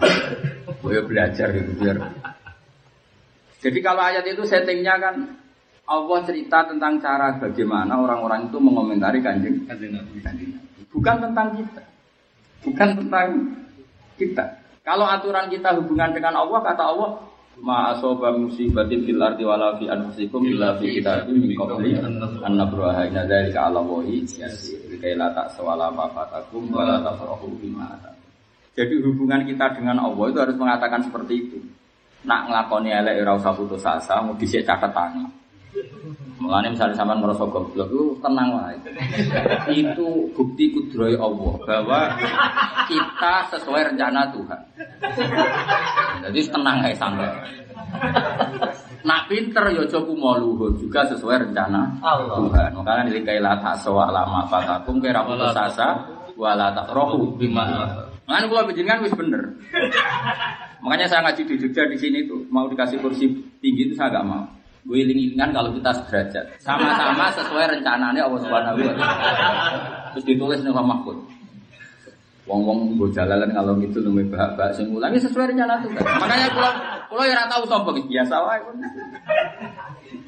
Gue belajar gitu biar. Jadi kalau ayat itu settingnya kan Allah cerita tentang cara bagaimana orang-orang itu mengomentari kanjeng Nabi. Bukan tentang kita. Bukan tentang kita. Kalau aturan kita hubungan dengan Allah, kata Allah, ma asaba musibatin fil ardi wala fi anfusikum illa fi kitabim min qabli an nabraha inna dzalika 'ala Allahi yasir. Kaila tak sawala ma fatakum wala tafrahu bima atakum. Jadi hubungan kita dengan Allah itu harus mengatakan seperti itu. Nak nglakoni elek ora usah putus asa, mau dhisik catet tangan. Mulane misalnya sampean ngrasa goblok itu tenang wae. Itu bukti kudrohe Allah bahwa kita sesuai rencana Tuhan. Jadi tenang ae sampe. Nak pinter ya aja kumoluh juga sesuai rencana Tuhan. Makanya nilikaila ta'sawa lama fatakum kira putus asa wala taqrahu bima. Makanya kula panjenengan wis bener. Makanya saya ngaji di Jogja di sini tuh mau dikasih kursi tinggi itu saya enggak mau. Gue iling-ilingan kalau kita sederajat. Sama-sama sesuai rencananya Allah Subhanahu wa taala. Terus ditulis ning Mahfud. Wong-wong nggo jalalan kalau gitu lume bahak-bahak sing mulangi sesuai rencana tuh. Makanya kula ya ora tau sombong biasa wae.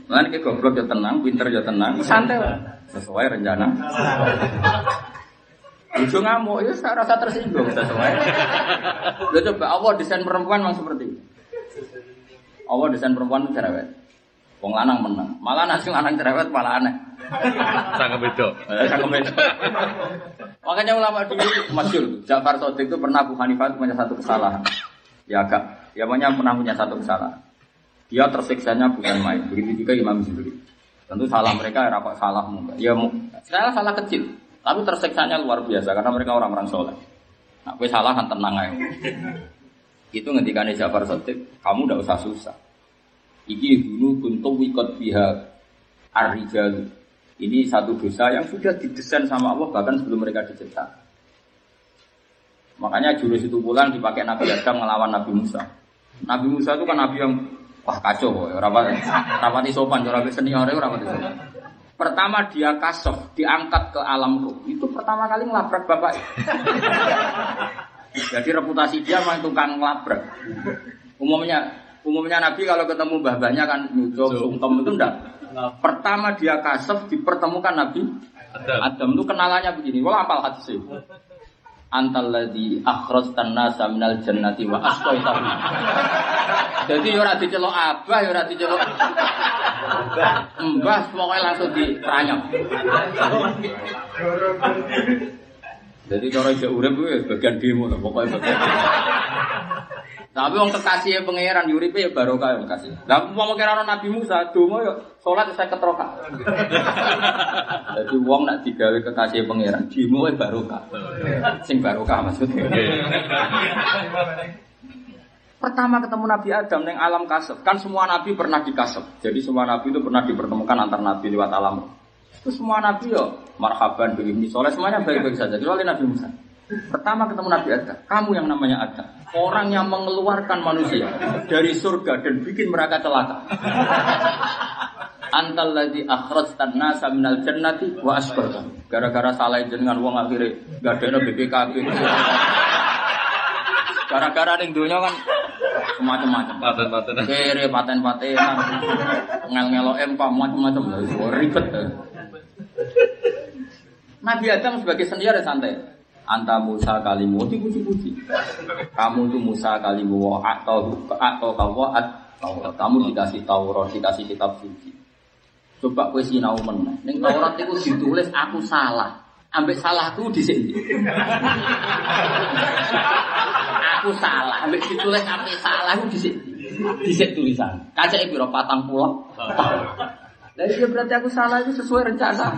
Lan iki goblok ya tenang, pinter ya tenang, santai wae. Sesuai rencana. Lucu ngamuk, ya rasa tersinggung sesuai. Lo coba Allah desain perempuan memang seperti itu. Allah desain perempuan itu cerewet. Wong lanang menang, malah nasi lanang cerewet malah aneh. Sangat beda. Makanya ulama dulu masyhur, Ja'far Shadiq itu pernah Abu Hanifah punya satu kesalahan. Ya agak, ya pernah punya satu kesalahan. Dia tersiksanya bukan main. Begitu juga Imam Zuhri. Tentu salah mereka ya apa salahmu. Ya salah kecil. Tapi tersiksanya luar biasa karena mereka orang-orang soleh. Nah, gue salah kan tenang aja. Itu ngendikane Ja'far Shadiq, kamu ndak usah susah. Iki dulu kuntu wikot biha ar-rijal. Ini satu dosa yang sudah didesain sama Allah bahkan sebelum mereka dicipta. Makanya jurus itu pulang dipakai Nabi Adam ngelawan Nabi Musa. Nabi Musa itu kan nabi yang wah kacau, rapati sopan, ora senior rapati sopan. Pertama dia kasof, diangkat ke alam ruh. Itu pertama kali ngelabrak bapak. Jadi reputasi dia main tukang ngelabrak. Umumnya Nabi kalau ketemu mbah-mbahnya kan nyucuk, sungkem itu enggak. Pertama dia kasof dipertemukan Nabi Adam itu kenalannya begini. Wala apal hadis. Antal ladzi akhrajtan nasa minal jannati wa asqaitahu. Jadi yo ora diceluk abah, yo ora diceluk mbah, pokoke langsung dipranyok. Jadi cara jek urip kuwi bagian demo lho pokoke. Tapi wong kekasih pangeran uripe ya barokah ya kasih. Lah umpama kira ana Nabi Musa donga yo salat 50 rakaat. Dadi wong nek digawe kekasih pangeran dimo wae barokah. Sing barokah maksudnya. Pertama ketemu Nabi Adam ning alam kasab. Kan semua nabi pernah dikasab. Jadi semua nabi itu pernah dipertemukan antar nabi lewat alam. Terus semua nabi yo marhaban bi ibni soleh semuanya baik-baik saja. Kecuali Nabi Musa. Pertama ketemu Nabi Adam, kamu yang namanya Adam, orang yang mengeluarkan manusia dari surga dan bikin mereka celaka. Antal ladzi akhrajtan nasa minal jannati wa asbarta. Gara-gara salah jenengan wong akhire gadekno BPKB. Gara-gara ning donya kan macam-macam. Paten-paten. Kere paten-patenan. Ngel-ngelo MK macam-macam ribet. Nabi Adam sebagai senior santai. Anta Musa kalimu dipuji-puji. Kamu itu Musa kalimu atau Taurat. Kamu dikasih Taurat, dikasih kitab suci. Coba kowe sinau meneh. Ning Taurat iku ditulis aku salah. Ambek salahku dhisik. Aku salah, ambek ditulis aku salahku dhisik. Dhisik tulisan. Kacake piro 40. Lah iki berarti aku salah itu sesuai rencana.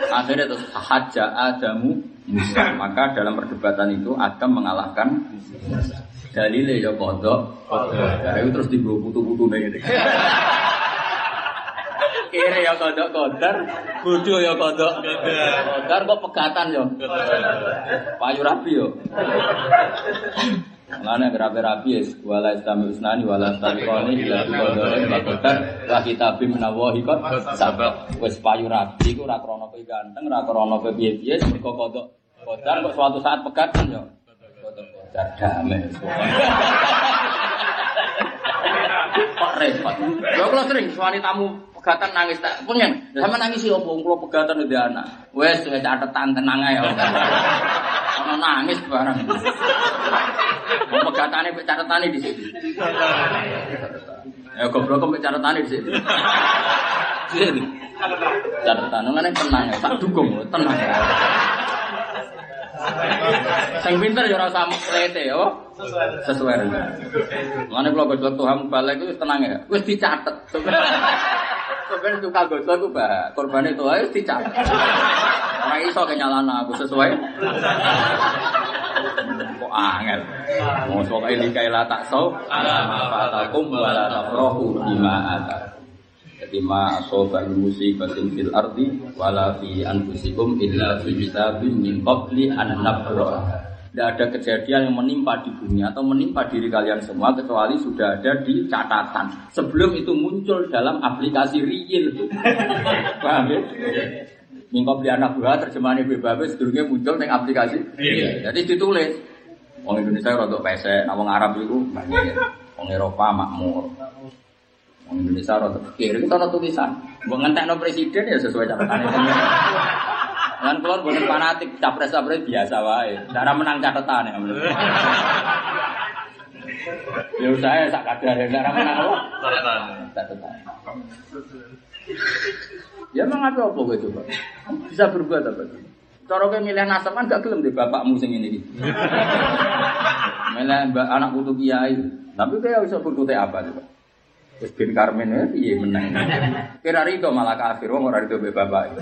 Akhirnya terus haja Adamu Musa. Maka dalam perdebatan itu Adam mengalahkan dalile ya kodok. Dari terus dibawa putu-putu gitu. Kira ya kodok kodar, bodoh ya kodok kodar kok pegatan yo. Payu rapi yo. Mana rapi-rapi es, wala istami usnani, wala istami ila kodore, kodar, wa kitabim nawahi kot, sabak, wes payu rapi, ku rakrono pe ganteng, rakrono pe biye-biye, kok kodok, kodar, kok suatu saat pegatan yo, kodok kodar damai. Kok repot. Kalau sering suami tamu pegatan nangis tak pengen, sama nangis sih opo, kalau pegatan udah anak, wes wes catatan tenang aja. Kalau nangis barang. Mau pegatane pek catetane di situ. Ya goblok kok pek catetane di situ. Jadi catatan ngene tenang ya, tak dukung tenang. Sing pinter ya ora usah mlete ya. Sesuai. Mane kula goblok Tuhan balik iku tenang ya. Wis dicatet. Sampeyan tukang goblok ku bah, korbane itu wis dicatet. Ora iso kenyalana aku sesuai. Kok angel. Mosok iki kaila tak sau ala fatakum wala tafrahu bima ata. Jadi ma asoba musibatin fil ardi wala fi anfusikum illa fi kitabim min qabli an nabraha. Tidak ada kejadian yang menimpa di bumi atau menimpa diri kalian semua kecuali sudah ada di catatan. Sebelum itu muncul dalam aplikasi real. Paham ya? Min qabli an nabraha terjemahan Babe sedurunge muncul ning aplikasi. Jadi ditulis. Wong Indonesia rodok pesek, wong Arab iku banyak. Wong Eropa makmur. Wong Indonesia rodok kiri itu ana tulisan. Mbok ngentekno presiden ya sesuai catetane. Lan kula boten fanatik capres-capres biasa wae. Cara menang catetane. Ya saya sak kadare cara menang catatan. Ya memang apa kowe coba? Bisa berbuat apa? Cara kowe milih nasab kan gak gelem di bapakmu sing ngene iki. Milih anak putu kiai. Tapi kowe iso berkute apa coba? Wis bin Karmen ya piye menang. Kira rido malah kafir wong ora rido mbek bapak.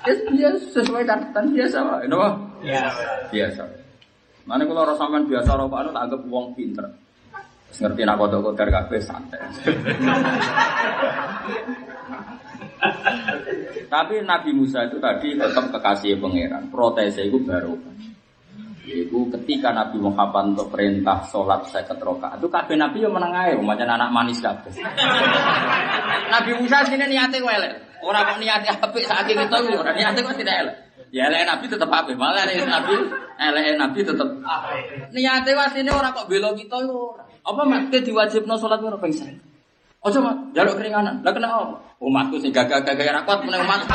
Biasa sesuai catatan biasa wae, napa? Biasa. Mane kula ora sampean biasa ora Pak tak anggap wong pinter. Wis ngerti nak kodok-kodar kabeh santai. Tapi Nabi Musa itu tadi tetap kekasih pangeran. Protesnya itu baru. Yaitu ketika Nabi Muhammad untuk perintah sholat 50 rakaat itu kabeh Nabi yang meneng ae, macam anak manis kabeh. Nabi Musa sini niate elek. Ora kok niate apik saiki kita ora niate kok tidak elek. Ya elek Nabi tetep apik, malah elek Nabi tetep apik. Niate wae sini ora kok bela kita yo ora. Apa matke diwajibno sholat ora ping 1. Ojo mak, jaluk keringanan. Lah kena apa? Umatku sing gagah-gagah ra kuat meneng umat.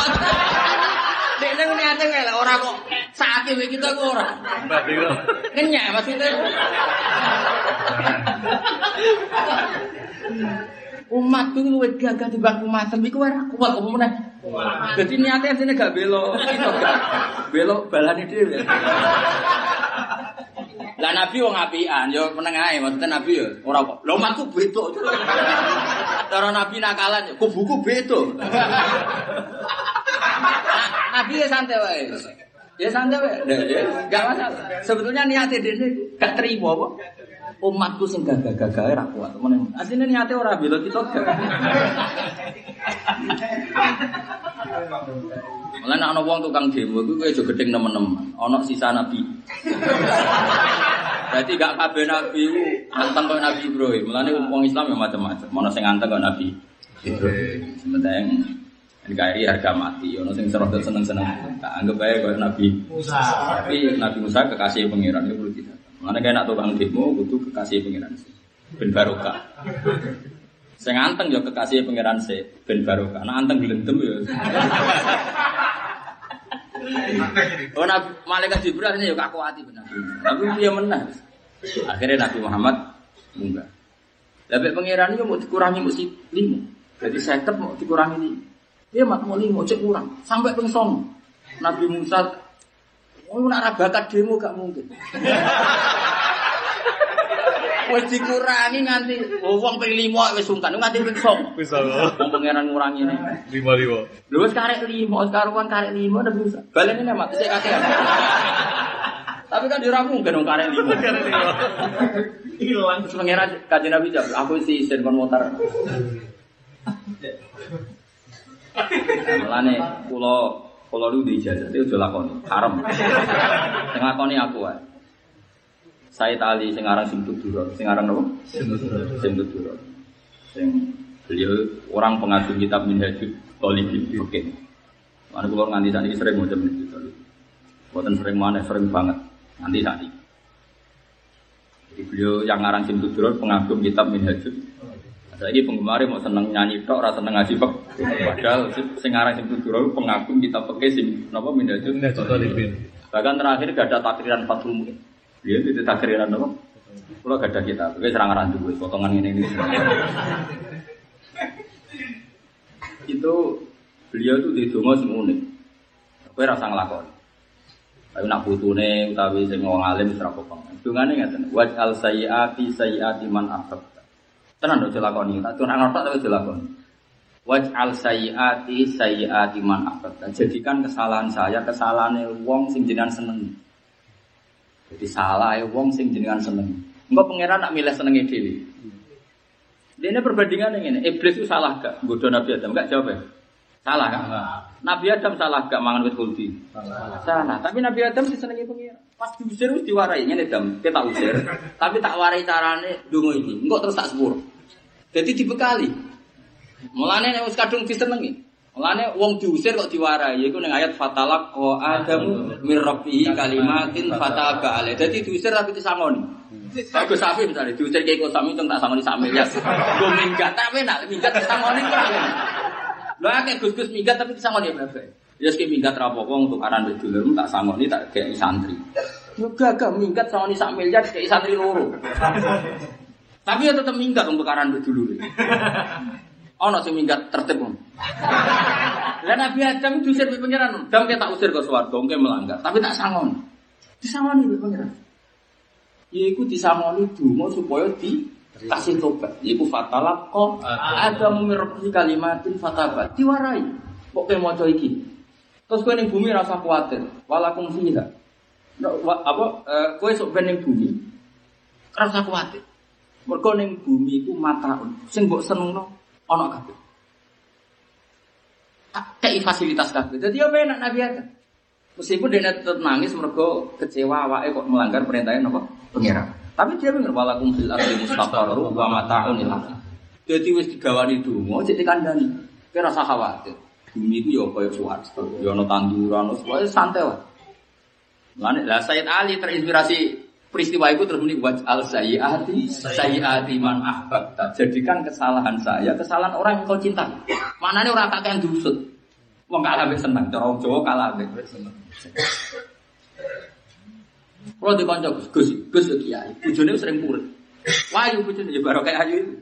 Dekne niate elek ora kok sakit kita kok ora. Kenyek maksudnya. Umatku luwih gagah timbang umatem iku ora kuat apa meneh. Dadi niate asline gak belok, itu gak belok balane dhewe. Lah Nabi wong apian, yo meneng ae, maksudnya Nabi yo ora kok. Lho umatku beda. Cara Nabi nakalan yo kubuku beda. Nabi ya santai wae. Ya santai wae. Enggak masalah. Sebetulnya niate dene gak terima apa? Umatku sing gagah-gagahe ra kuat. Asline niate ora bela kita gak. Mulane ana wong tukang demo iku aja gedeng nemen-nemen. Ana sisa nabi. Dadi gak kabeh nabi iku anteng kaya Nabi Ibrahim. Mulane wong Islam ya macam-macam. Ana sing anteng kaya Nabi Ibrahim. Sementara NKRI harga mati. Ana sing serot seneng-seneng. Tak anggap ae kaya Nabi Musa. Tapi Nabi Musa kekasih pangeran itu perlu tidak. Mana kaya nak tukang demo butuh kekasih pangeran sih, ben barokah. Sing anteng yo kekasih pangeran sih, ben barokah. Nak anteng glendem yo. Oh Nabi malaikat Jibril ini yo kakuati benar. Tapi dia menang. Akhirnya Nabi Muhammad munggah. Lah mek pangeran yo mau dikurangi mesti 5. Jadi 50 mau dikurangi 5. Dia mak mau 5 cek kurang sampai ping 9. Nabi Musa nak ra bakat demo gak mungkin. Wis dikurangi nganti wong ping 5 wis sungkan nganti ping 9. Wis Allah. Wong pangeran ngurangi ne. 5. Lho wis karek 5, karuan karek 5 Nabi Musa. Balene nek mati sik kakek. Tapi kan ora mungkin wong karek 5. Hilang pangeran kanjeng Nabi jawab, aku isi isin kon motor. Mulane kula lu dijajah itu aja lakoni, haram. Sing lakoni aku wae. Said Ali sing aran Simtuduror, sing aran napa? Simtuduror. Sing beliau orang pengagum kitab Minhajul Thalibin. Oke. Mane kula nganti sakniki sering maca Minhajul Thalibin. Boten sering maneh, sering banget. Nanti sakniki. Jadi beliau yang aran Simtuduror pengagum kitab Minhajul. Saiki penggemar mau seneng nyanyi tok, ora seneng ngaji kok. Padahal sing aran Simtuduror pengagum kitab fikih sing napa Minhajul Thalibin. Bahkan terakhir gak ada takriran Fathul Muin. Dia itu takriran apa? Kalau gak ada kita, tapi serang-serang dulu, potongan ini. Itu beliau itu di donga sing unik. Kowe rasa nglakoni. Tapi nak putune utawi sing wong alim wis ora apa-apa. Dongane ngaten, waj'al sayyiati man ahbabta. Tenan lho dilakoni, tak tuh nang otak tapi dilakoni. Waj'al sayyiati man ahbabta. Jadikan kesalahan saya kesalahane wong sing jenengan seneng. Jadi salah ya wong sing jenengan seneng. Engko pangeran nak milih senenge dhewe. Dene perbandingan ngene, iblis itu salah gak nggodho Nabi Adam? Enggak jawab ya. Salah kan? Nabi Adam salah gak mangan wit kuldi? Salah. Tapi Nabi Adam disenengi pangeran. Pas diusir wis diwarai ngene Adam, kita usir. Tapi tak warai carane ndonga iki. Engko terus tak sepur. Jadi dibekali. Mulane nek wis kadung disenengi. Mulane wong diusir kok diwarai, yaiku ning ayat fatalaq Adamu mir rabbihi kalimatin fataba alaihi. Dadi diusir tapi disangoni. Bagus Safi misalnya diusir kayak kok sami tak sangoni sak miliar. Go minggat tapi nak minggat disangoni kok. Lha akeh Gus-gus minggat tapi disangoni berapa? Ya sik minggat ra apa-apa untuk aran wis dulur tak sangoni tak kei santri. Yo gagah minggat sangoni sak miliar kei santri loro. Tapi ya tetep minggat untuk aran wis dulur. Ana sing minggat tertib. Lah Nabi Adam diusir be pangeran, "Dam tak usir ke swarga, engke melanggar, tapi tak sangon." Disangoni be pangeran. Yaiku disangoni donga supaya dikasih tobat. Yaiku fatalaqa Adamu mir rabbi kalimatin fataba. Diwarai. Kok kowe maca iki. Terus kowe ning bumi rasa kuwatir. Walakum fiha. Kowe sok ben ning bumi. Rasa kuwatir. Mergo ning bumi iku mataun. Sing mbok senengno ana kabeh. Kei fasilitas kabeh. Dadi yo enak Nabi Adam. Meskipun dia tetap nangis mergo kecewa awake kok melanggar perintahnya napa? Pangeran. Tapi dia bener walakum fil ardi mustaqarru wa mata'un ila. Dadi wis digawani donga cek dikandani. Kowe rasa khawatir. Bumi iku yo kaya swarga, yo ana tanduran, wis santai wae. Lah Sayyid Ali terinspirasi peristiwa itu terus muni waj'al sayyiati man ahbabta. Jadikan kesalahan saya kesalahan orang yang kau cintai. Manane ora tak kan diusut. Wong kalah mbek seneng, cara Jawa kalah mbek seneng. Kalau dikonco Gus yo kiai, bojone sering purut. Wayu bojone ya barokah ayu itu.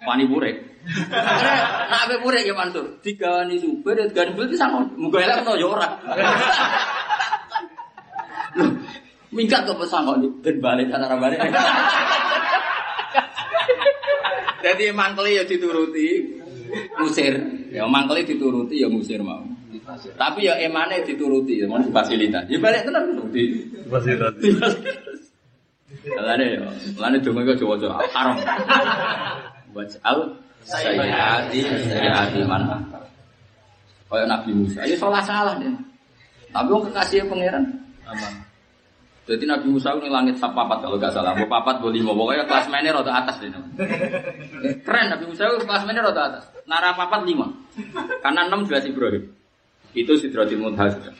Wani purek. Nek ape purek ya Mansur, digawani supir, digawani bel bisa muga elek to ya ora. Minggat kok pesang kok ben balik cara balik. Jadi mangkeli ya dituruti, ngusir. Ya mangkeli dituruti ya ngusir mau. Tapi ya emane dituruti, mau difasilitasi. Ya balik tenan di Fasilitasi. Lane donga iku Jawa haram. Waj'al sayyiati man. Kaya Nabi Musa, ya salah deh. Tapi wong kekasih pangeran aman. Jadi Nabi Musa ini langit sapapat kalau enggak salah. Papat boleh 5, pokoknya kelas mainnya rada atas deh. Keren Nabi Musa kelas mainnya rada atas. Nara papat 5. Karena 6 jelas Ibrahim. Itu Sidratil Muntaha sudah.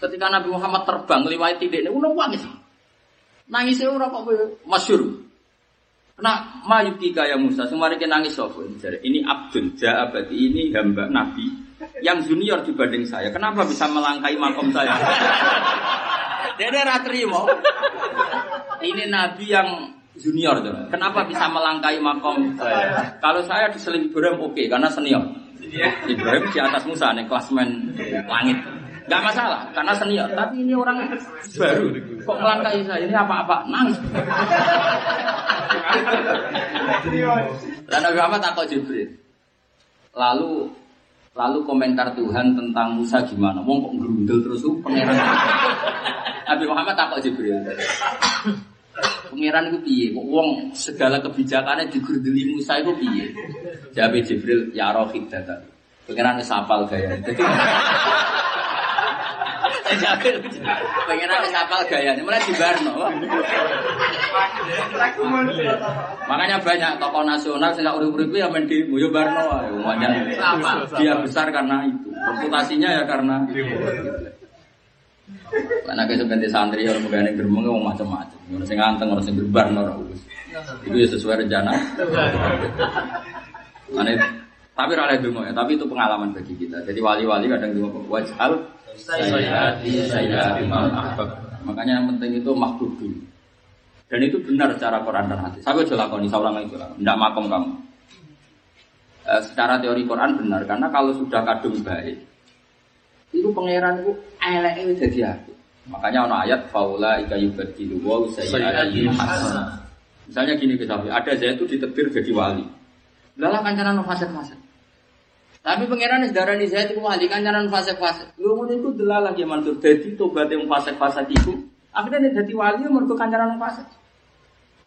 Ketika Nabi Muhammad terbang liwat tidekne uno nangis. Nangisnya ora kok masyhur. Kena mayuki kaya Musa, semari ke nangis sapa? Ini Abdul Ja'abati, ini hamba Nabi yang junior dibanding saya. Kenapa bisa melangkai makom saya? Dia terima. Ini Nabi yang junior tuh. Kenapa bisa melangkai makom saya? Kalau saya diseling Ibrahim oke, karena senior. Ibrahim di atas Musa nih klasmen langit. Gak masalah, karena senior. Tapi ini orang baru. Kok melangkai saya? Ini apa-apa? Nangis. Dan Nabi Muhammad takut Jibril. Lalu komentar Tuhan tentang Musa gimana? Wong kok ngerundel terus pangeran. Nabi Muhammad takut Jibril. Pangeran itu piye? Kok wong segala kebijakannya digurdeli Musa itu piye? Jawab Jibril, ya rohid data. Pangeran wis hafal gaya. Pangeran wis hafal gaya. Mulai dibarno. Makanya banyak tokoh nasional sing urip-urip ya men di Boyo Barno wae. Dia besar karena itu. Reputasinya ya karena karena kesebentar santri orang megane gremeng wong macam-macam. Ono sing anteng, ono sing berbarno ora wis. Itu ya sesuai rencana. Tapi ora donga ya, tapi itu pengalaman bagi kita. Jadi wali-wali kadang donga waj'al sayyati mal ahbab. Makanya yang penting itu mahbub dulu. Dan itu benar secara Quran dan hadis. Saya sudah lakoni, saya ulang itu lah. Tidak makom kamu. Secara teori Quran benar, karena kalau sudah kadung baik, itu pangeran itu elek itu jadi aku. Makanya ada ayat faula ika yubadilu wa sayyi'atin hasanah. Misalnya gini kita ada saya itu ditetir jadi wali. Lalah kancanan fasik-fasik. Tapi pangeran sedarani saya itu wali kancanan fasik-fasik. Lu mun itu delalah ya Mansur. Jadi tobat yang fasik-fasik itu akhirnya jadi wali mergo kancanan fasik.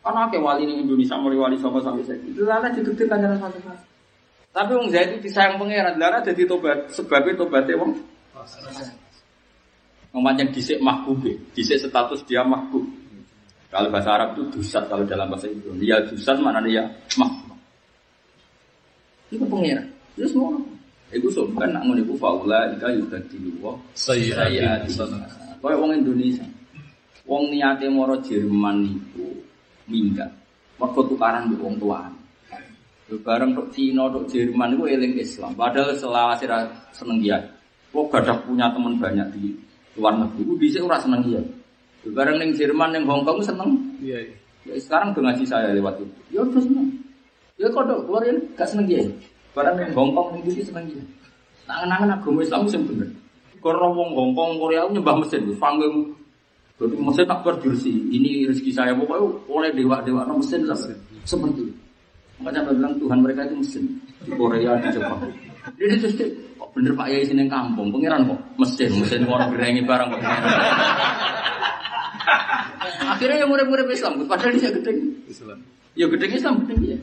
Karena ke wali ini Indonesia mulai wali sama sampai saya. Delalah ditetir kancanan fasik-fasik. Tapi wong Zaid itu disayang pangeran, delalah jadi tobat sebabnya tobatnya wong Ngomongnya disik mahbub, disik status dia mahbub. Kalau bahasa Arab itu dusat, kalau dalam bahasa Ibrani dia dusat, mana dia mahbub. Itu pengira, itu semua. Iku sopan, namun iku faula, ika juga diluwa. Saya di sana. Kayak orang Indonesia, orang niatnya moro Jerman itu minggat. Waktu tukaran di orang tuaan. Bareng tok Cina, tok Jerman itu eling Islam. Padahal selawase seneng dia. Kok gak ada punya teman banyak di luar negeri, itu bisa orang seneng dia. Bareng neng Jerman, neng Hong Kong seneng. Iya. Ya, sekarang udah ngaji saya lewat itu. Ya udah seneng. Ya kok dok, keluar ini gak seneng dia. Bareng neng Hong Kong neng Indonesia seneng dia. Nangan-nangan agama Islam itu bener. Kalau wong Hong Kong, Korea nyembah mesin, panggung. Jadi mesin tak berdursi. Ini rezeki saya pokoknya oleh dewa-dewa mesin lah. Seperti itu. Makanya saya bilang Tuhan mereka itu mesin di Korea, di Jepang. Jadi terus kok bener Pak Yai sini kampung, pengiran kok mesin orang gerengi barang kok. Akhirnya yang murid-murid Islam, padahal dia gedeng Islam. Ya gedeng Islam gedeng dia.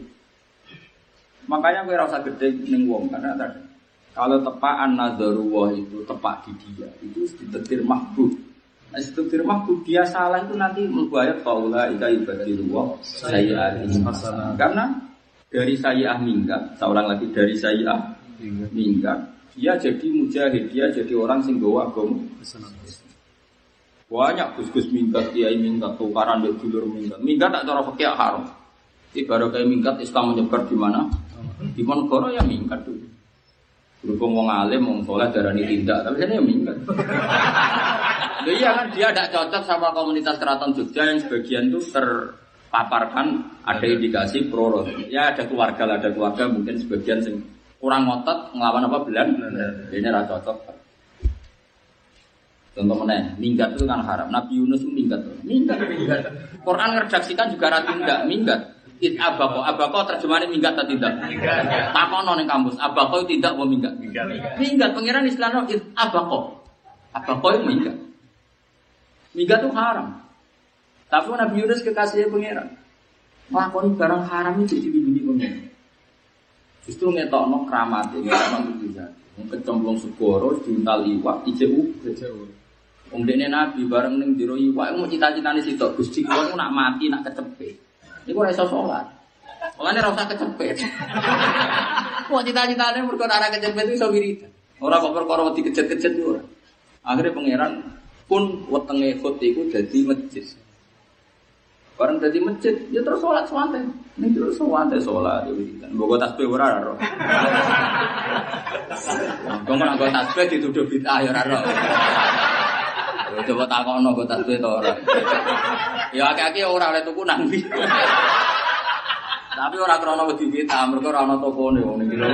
Makanya gue rasa gedeng ning wong karena tadi kalau tepaan nazarullah itu tepak di dia, itu ditetir mahbub. Nah, ditetir mahbub dia salah itu nanti membuat faula ika ibadillah sayyi'atin hasanah. Karena dari sayyi'ah minggat, seorang lagi dari sayyi'ah minggat, dia jadi mujahid, dia jadi orang sing gawa agama. Banyak gus-gus minggat, kiai minggat, tukaran dari dulur minggat. Minggat tak cara fikih haram. Ibarat kayak minggat Islam menyebar di mana? Di negara yang minggat dulu. Berhubung wong alim, wong soleh darani tindak, tapi saya yang minggat. Iya kan dia tidak cocok sama komunitas keraton Jogja yang sebagian itu paparkan ada indikasi pro. Ya ada keluarga mungkin sebagian sing kurang ngotot ngelawan apa belan. Ini ra cocok. Contoh mana? Minggat itu kan haram. Nabi Yunus itu minggat. Quran ngeredaksikan juga ra tindak minggat. It abako terjemahannya minggat atau tidak? Takono ning kampus. Abako itu tidak mau minggat. Minggat pangeran istilahnya it abako. Abako itu minggat. Minggat itu haram. Tapi Nabi Yunus kekasihnya pangeran. Lakoni barang haram itu dilindungi pangeran. Justru ngetokno kramate, ngetokno mujizat. Kecemplung segoro diuntal iwak IJU. Wong dene Nabi bareng ning jero iwak mau cita-citane sitok Gusti kula nak mati nak kecepet. Niku ora iso salat. Mulane ora usah kecepet. Mau cita-citane mergo ora kecepet iso wiridan. Ora kok perkara wedi kejet-kejet ora. Akhire pangeran pun wetenge khut iku dadi masjid. Bareng dadi masjid ya terus salat santai. Ning terus santai salat ya wiridan. Mbok tasbih ora ora. Kok ora nggo tasbih dituduh bid'ah ya ora ora. Coba takono kok tasbih to ora. Ya akeh-akeh ora oleh tuku nang ndi. Tapi ora krana wedi bid'ah, mergo ora ana tokone wong iki lho.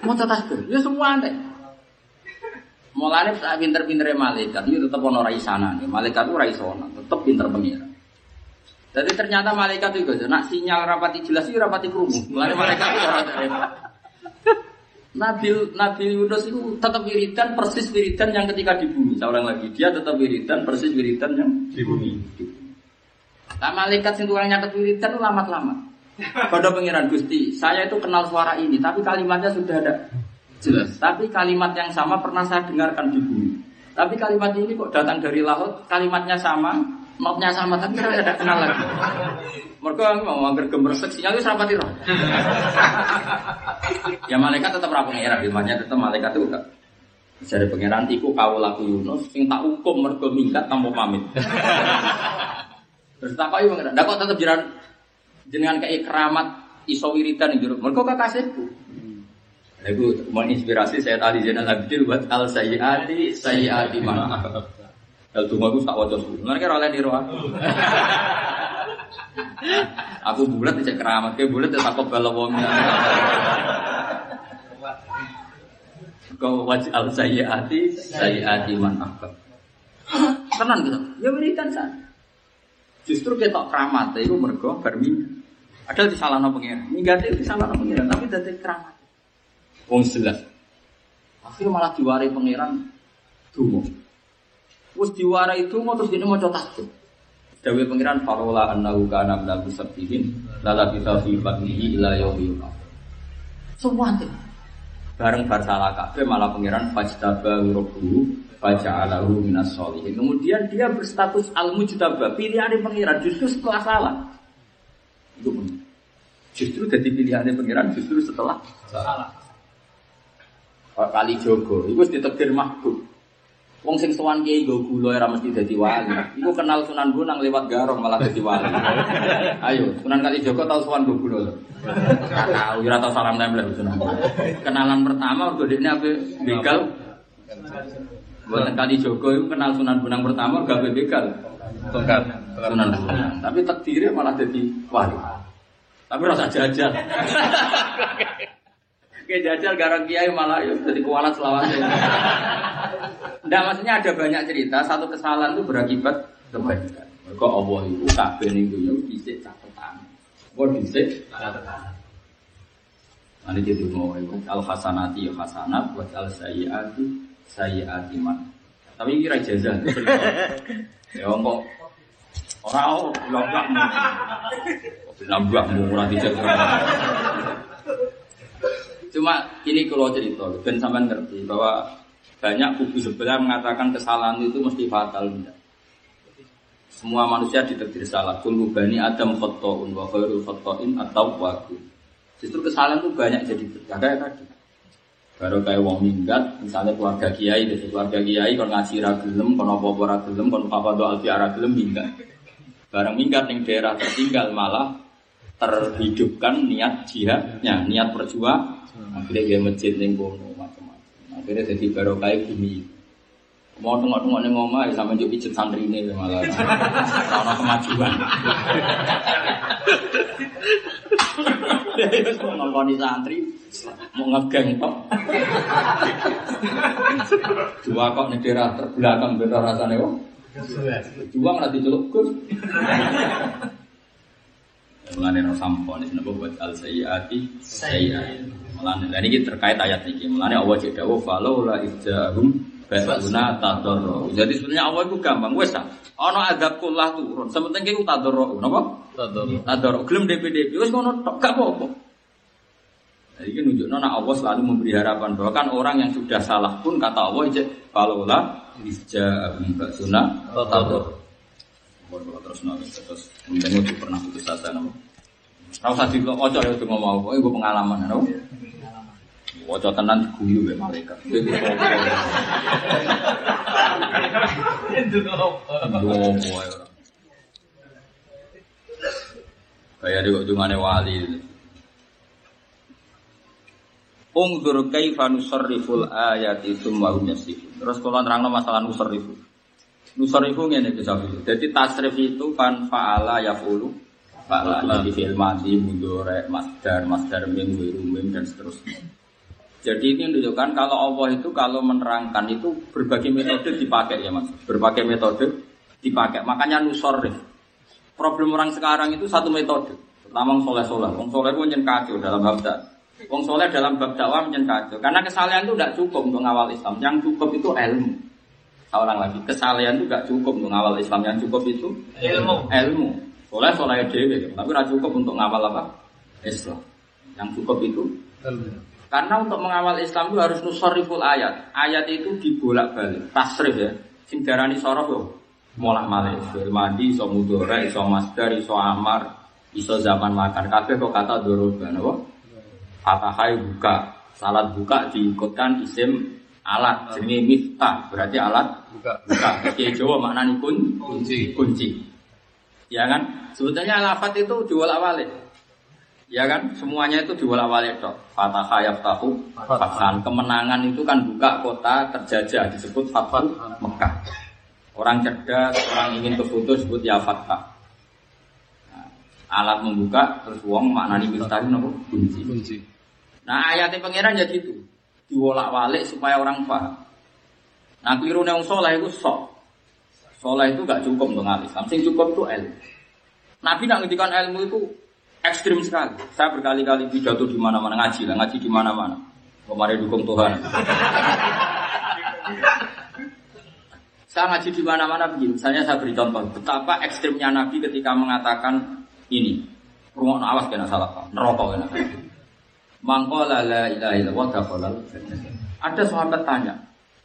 Mau tasbih, ya semua aneh. Mulane sak pinter-pintere malaikat itu tetep ana ra isanane. Malaikat ora iso ana, tetep pinter pengira. Jadi ternyata malaikat itu nak sinyal rapati jelas itu rapati krungu. Mulane malaikat ora repot. Nabi Yunus itu tetap wiridan persis wiridan yang ketika di bumi. Saya ulang lagi, dia tetap wiridan persis wiridan yang di bumi. Nah, malaikat sing tukang nyatet wiridan itu lama-lama. Pada pengiran Gusti, saya itu kenal suara ini, tapi kalimatnya sudah ada jelas. Tapi kalimat yang sama pernah saya dengarkan di bumi. Tapi kalimat ini kok datang dari laut, kalimatnya sama, notnya sama, tapi saya tidak kenal lagi. Mereka mau anggar gemersek sinyal itu rapati roh. Ya malaikat tetap ra pengeran, ilmunya tetap malaikat itu enggak. Jare pengeran iku kawulaku Yunus sing tak hukum mergo minggat tanpa pamit. Terus takoki pengeran, ndak kok tetep jenengan kei keramat iso wiridan ing jero. Mergo kekasihku. Lha iku menginspirasi saya tadi Zainal Abidin buat al sayyiati man. Kalau tunggu aku tak wajar dulu. Mereka oleh di roh aku. Aku bulat cek keramat, kayak bulat tak kok balawongnya. Kau wajib al sayyati man akbar. Tenan gitu. Ya wiridan san. Justru kita keramat itu mergo berminggu. Ada di salahno pengiran. Minggat itu di salahno pengiran, tapi dadi keramat. Wong jelas. Akhirnya malah diwari pengiran dungo. Wes diwarai itu terus dene maca tasbih. Dawe pengiran farola annahu kana minal musabbihin la bisa fi batnihi ila yaumil qiyamah. Suwante. Bareng bar salah kabeh malah pengiran fajtaba rabbuhu faja'alahu minas sholihin. Kemudian dia berstatus al-mujtaba, pilihane pengiran justru setelah salah. Itu justru jadi pilihane pengiran justru setelah salah. Kali Jogo, itu ditakdir mahbub. Wong sing sowan kiai nggo gula ora mesti dadi wali. Iku kenal Sunan Bonang lewat garong malah dadi wali. Ayo, Sunan Kalijaga tau sowan nggo gula. Tahu ora tau salam nempel Sunan. Kenalan pertama mergo dekne ape begal. Buat Kalijaga iku kenal Sunan Bonang pertama gawe begal. Tongkat Sunan Bonang. Tapi takdirnya malah dadi wali. Tapi rasa jajal. Kayak jajal garang kiai malah jadi kualat selawase. Nggak, maksudnya ada banyak cerita. Satu kesalahan itu berakibat kebaikan. Kok Allah itu kabeh ning dunya dhisik catetan. Kok dhisik catetan. Ane jadi mau al hasanati hasanat wa al sayyiati man. Tapi kira jazah. Ya kok ora blak-blakmu ora dicek. Cuma ini kalau cerita, ben sampean ngerti bahwa banyak kubu sebelah mengatakan kesalahan itu mesti fatal. Semua manusia ditakdir salah. Kullu bani Adam khata'un wa khairul khata'in at-tawwabun. Justru kesalahan itu banyak jadi kayak tadi. Baru kayak wong minggat, misalnya keluarga kiai, dari keluarga kiai kon ngaji ra gelem, kon apa ora gelem, kon faqadu alfi ara gelem minggat. Barang minggat ning daerah tertinggal malah terhidupkan niat jihadnya, niat berjuang. Akhirnya dia masjid ning kono macam-macam. Akhirnya jadi barokah bumi. Mau tengok-tengok ning omah ya sampe njuk pijet santrine malah. Ora kemajuan. Wis ngongkoni santri mau ngegeng tok. Dua kok ning daerah terbelakang ben rasane kok. Juang ra diceluk Gus. Mulane ora sampun iki napa buat al-sayyiati sayyi'at. Mulane lha niki terkait ayat iki. Mulane Allah cek dawuh falaula idzahum ba'una tadarru. Jadi sebenarnya Allah itu gampang wis ta. Ana azab kullah turun. Sementing iku tadarru. Napa? Tadarru. Tadarru gelem DPDP wis ngono tok gak apa-apa. Jadi ini nunjukno nek Allah selalu memberi harapan bahwa kan orang yang sudah salah pun kata Allah cek falaula idzahum ba'una tadarru. Terus mungkin itu pernah putus asa nama. Tahu saat itu ojo ya itu ngomong, gue pengalaman, tahu? Ojo tenan diguyu ya mereka. Kayak di ujungannya wali. Ungdur kaifa nusarriful ayati tsumma hum yasifun. Terus kalau nerangno masalah nusarrifu. Nusarifu ngene bisa dulu. Jadi tasrif itu kan fa'ala yaf'ulu, fa'ala di fi'il madhi, mudhari', masdar mim, mim dan seterusnya. Jadi ini menunjukkan kalau Allah itu kalau menerangkan itu berbagai metode dipakai ya Mas. Berbagai metode dipakai. Makanya nusarif. Problem orang sekarang itu satu metode. Pertama soleh-soleh. Wong soleh itu nyen kacau dalam bab dakwah. Wong soleh dalam bab dakwah nyen kacau. Karena kesalahan itu tidak cukup untuk ngawal Islam. Yang cukup itu ilmu. Orang lagi kesalahan itu gak cukup untuk ngawal Islam, yang cukup itu ilmu. Soleh dewe, tapi gak cukup untuk ngawal apa? Islam. Yang cukup itu ilmu. Karena untuk mengawal Islam itu harus nusarriful ayat. Ayat itu dibolak-balik, tasrif ya. Sing darani sorof yo, molak-malik. Fi'il madhi, iso mudhari', iso masdar, iso amar, iso zaman makan. Kabeh kok kata doroba, napa? Fatahai buka, salat buka diikutkan isim alat jenenge miftah, berarti alat buka. Oke, Jawa maknane kunci. Ya kan? Sebetulnya lafaz itu diwolak-walik. Ya kan? Semuanya itu diwolak-walik tok. Fataha yaftahu, fathan. Kemenangan itu kan buka kota terjajah disebut Fathu Mekah. Orang cerdas, orang ingin ke foto disebut ya Fathah. Nah, alat membuka terus wong maknane miftah itu napa? Kunci. Nah, ayatnya pangeran ya gitu. Diwolak-walik supaya orang paham. Nah, keliru wong saleh iku sok. Saleh itu gak cukup untuk ngalim Islam, sing cukup itu ilmu. Nabi nak ngendikan ilmu itu ekstrim sekali. Saya berkali-kali pidato di mana-mana ngaji di mana-mana. Kemarin dukung Tuhan. Saya ngaji di mana-mana begini. Misalnya saya beri contoh betapa ekstrimnya Nabi ketika mengatakan ini. Ruang awas kena salah paham. Neraka kena. Mangqala la ilaha illallah dakhalal jannah. Ada sahabat tanya,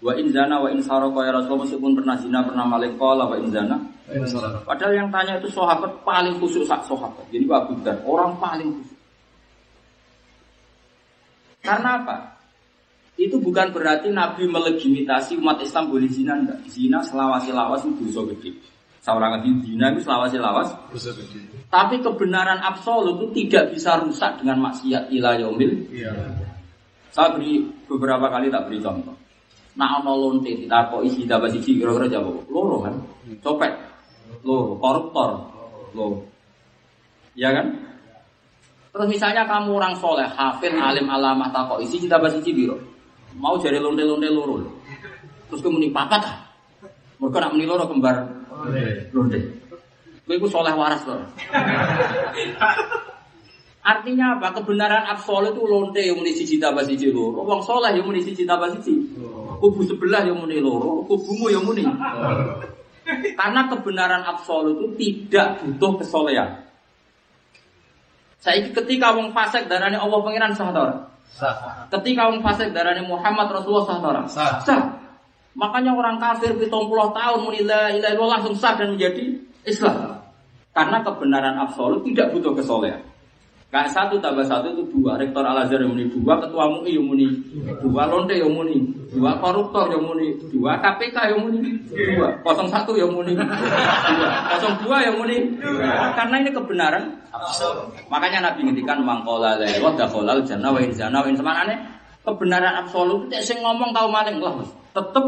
wa in zana wa in sarqa ya Rasulullah, meskipun pernah zina pernah maling qala wa in zana. Padahal yang tanya itu sahabat paling khusyuk sak sahabat. Jadi Abu Dzar orang paling khusyuk. Karena apa? Itu bukan berarti Nabi melegitimasi umat Islam boleh zina enggak. Zina selawasi-lawas itu dosa gede. Seorang yang zina itu selawasi-lawas dosa gede. Tapi kebenaran absolut itu tidak bisa rusak dengan maksiat ila yaumil. Iya. Saya beri beberapa kali tak beri contoh. Nah ono lonte ditakoki isi dapat siji kira-kira jawab loro kan? Copet. Loro, koruptor. Loro. Ya kan? Terus misalnya kamu orang soleh, hafid, alim, alamah takoki isi dapat siji biro. Mau jadi lonte-lonte loro. Terus kemudian papat. Mergo nak muni loro kembar lonte. Itu soleh waras loh. Artinya apa? Kebenaran absolut itu lonte yang muni siji tambah siji loro. Wong soleh yang muni siji tambah siji. Kubu sebelah yang muni loro, kubumu yang muni. Karena kebenaran absolut itu tidak butuh kesolehan. Saiki ketika wong fasik darane Allah pangeran sah ta ora? Sah. Ketika wong fasik darane Muhammad Rasulullah sah ta ora? Sah. Makanya orang kafir 70 tahun muni la ilaha illallah langsung sah dan menjadi Islam. Karena kebenaran absolut tidak butuh kesolehan. Kayak 1 tambah 1 itu 2. Rektor Al-Azhar yang muni 2, ketua MUI yang muni 2, lonte yang muni 2, koruptor yang muni 2, KPK yang muni 2, 01 yang muni 2, 02 yang muni 2. Karena ini kebenaran absolut. Makanya Nabi ngendikan mangqala la ilaha dakhalal jannah wa in zana wa in semanane kebenaran absolut itu sing ngomong tau maling lah tetep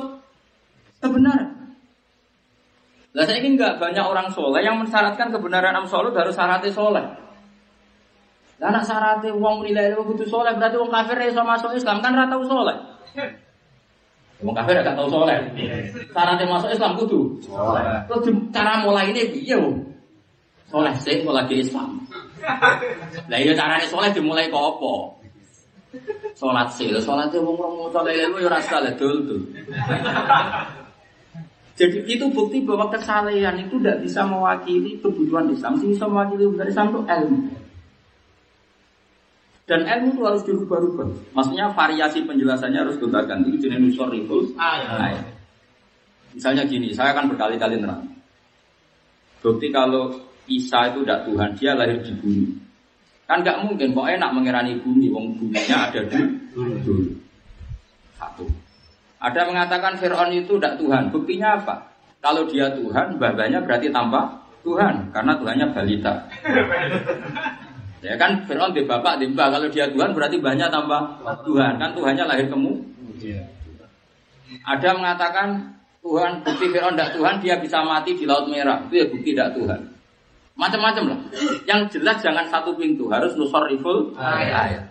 kebenaran. Lah saya ini enggak banyak orang soleh yang mensyaratkan kebenaran absolut harus syaratnya soleh. Lah anak syaratnya wong nilai kudu soleh berarti wong kafir iso masuk Islam kan ra tau soleh. Wong kafir gak tau soleh. Syaratnya masuk Islam kudu soleh. Terus cara mulai ini piye wong? Soleh sing kok lagi Islam. Lah iya carane soleh dimulai kok apa? Salat sih, salatnya wong maca lelu ya ora salah dul. Jadi itu bukti bahwa kesalehan itu tidak bisa mewakili kebutuhan Islam. Sih bisa mewakili kebutuhan Islam itu ilmu. Dan ilmu itu harus dirubah-rubah. Maksudnya variasi penjelasannya harus gonta-ganti. Itu jenis nusarriful ayat. Misalnya gini, saya akan berkali-kali nerang. Bukti kalau Isa itu tidak Tuhan, dia lahir di bumi. Kan nggak mungkin, kok enak mengirani bumi, wong buminya ada di dulu. Satu. Ada mengatakan Fir'aun itu tidak Tuhan. Buktinya apa? Kalau dia Tuhan, babanya berarti tambah Tuhan. Karena Tuhannya balita. Ya kan Fir'aun di bapak, di mbak. Kalau dia Tuhan berarti banyak tambah Tuhan. Kan Tuhannya lahir kemu. Ada mengatakan Tuhan, bukti Fir'aun tidak Tuhan, dia bisa mati di Laut Merah. Itu ya bukti tidak Tuhan. Macam-macam lah. Yang jelas jangan satu pintu. Harus nusarriful ayat.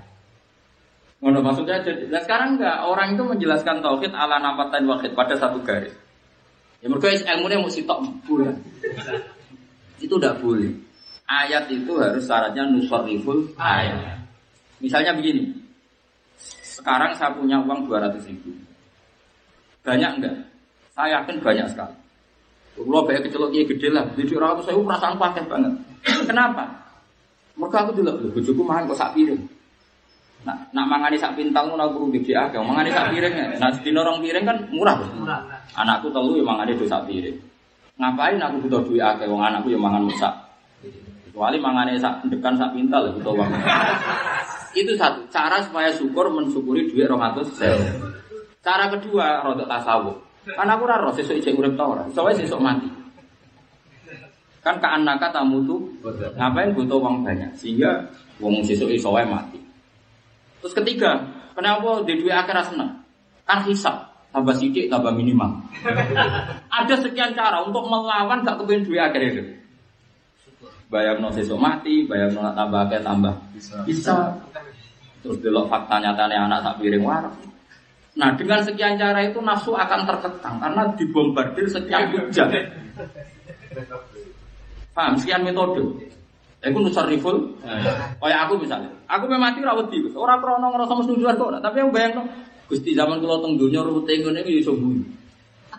Ngono maksudnya jadi. Nah sekarang enggak, orang itu menjelaskan tauhid ala nafatan wahid pada satu garis. Ya mergo ilmunya mesti tok bulan. Itu tidak boleh. Ayat itu harus syaratnya nusarriful ayat. Misalnya begini. Sekarang saya punya uang 200.000. Banyak enggak? Saya yakin banyak sekali. Kalau banyak kecelok gede lah, jadi orang itu saya perasaan pakai banget. Kenapa? Mereka aku dulu, bujuku makan kok sak piring. Nak mangani sak pintal ngono aku rugi dia, kalau mangani sak piring, nah dino rong piring kan murah. Anakku telu ya mangani do sak piring. Ngapain aku butuh duit akeh wong anakku ya mangan sak. Kecuali mangani sak dekan sak pintal ya butuh uang. Itu satu, cara supaya syukur mensyukuri duit 200.000. Cara kedua rodok tasawuf. Kan aku ora roh sesuk isih urip ta ora, soalnya sesuk mati. Kan kaanaka tamu tuh ngapain butuh uang banyak sehingga wong sesuk iso wae mati. Terus ketiga, kenapa di duit akhirat senang? Kan hisab, tambah sidik, tambah minimal. Ada sekian cara untuk melawan gak kepengen duit akhirat itu. Bayang no sesuk mati, bayang no tambah akeh tambah bisa. Terus delok fakta nyatane anak sak piring warak. Nah dengan sekian cara itu nafsu akan terkekang karena dibombardir sekian jam. Paham? Sekian metode. Aku nusarriful. Kayak aku misalnya, aku mati ora wedi, ora krono ngrasa mesti tujuan kok, tapi aku bayangno Gusti zaman kula teng donya rumete ngene iki iso bumi.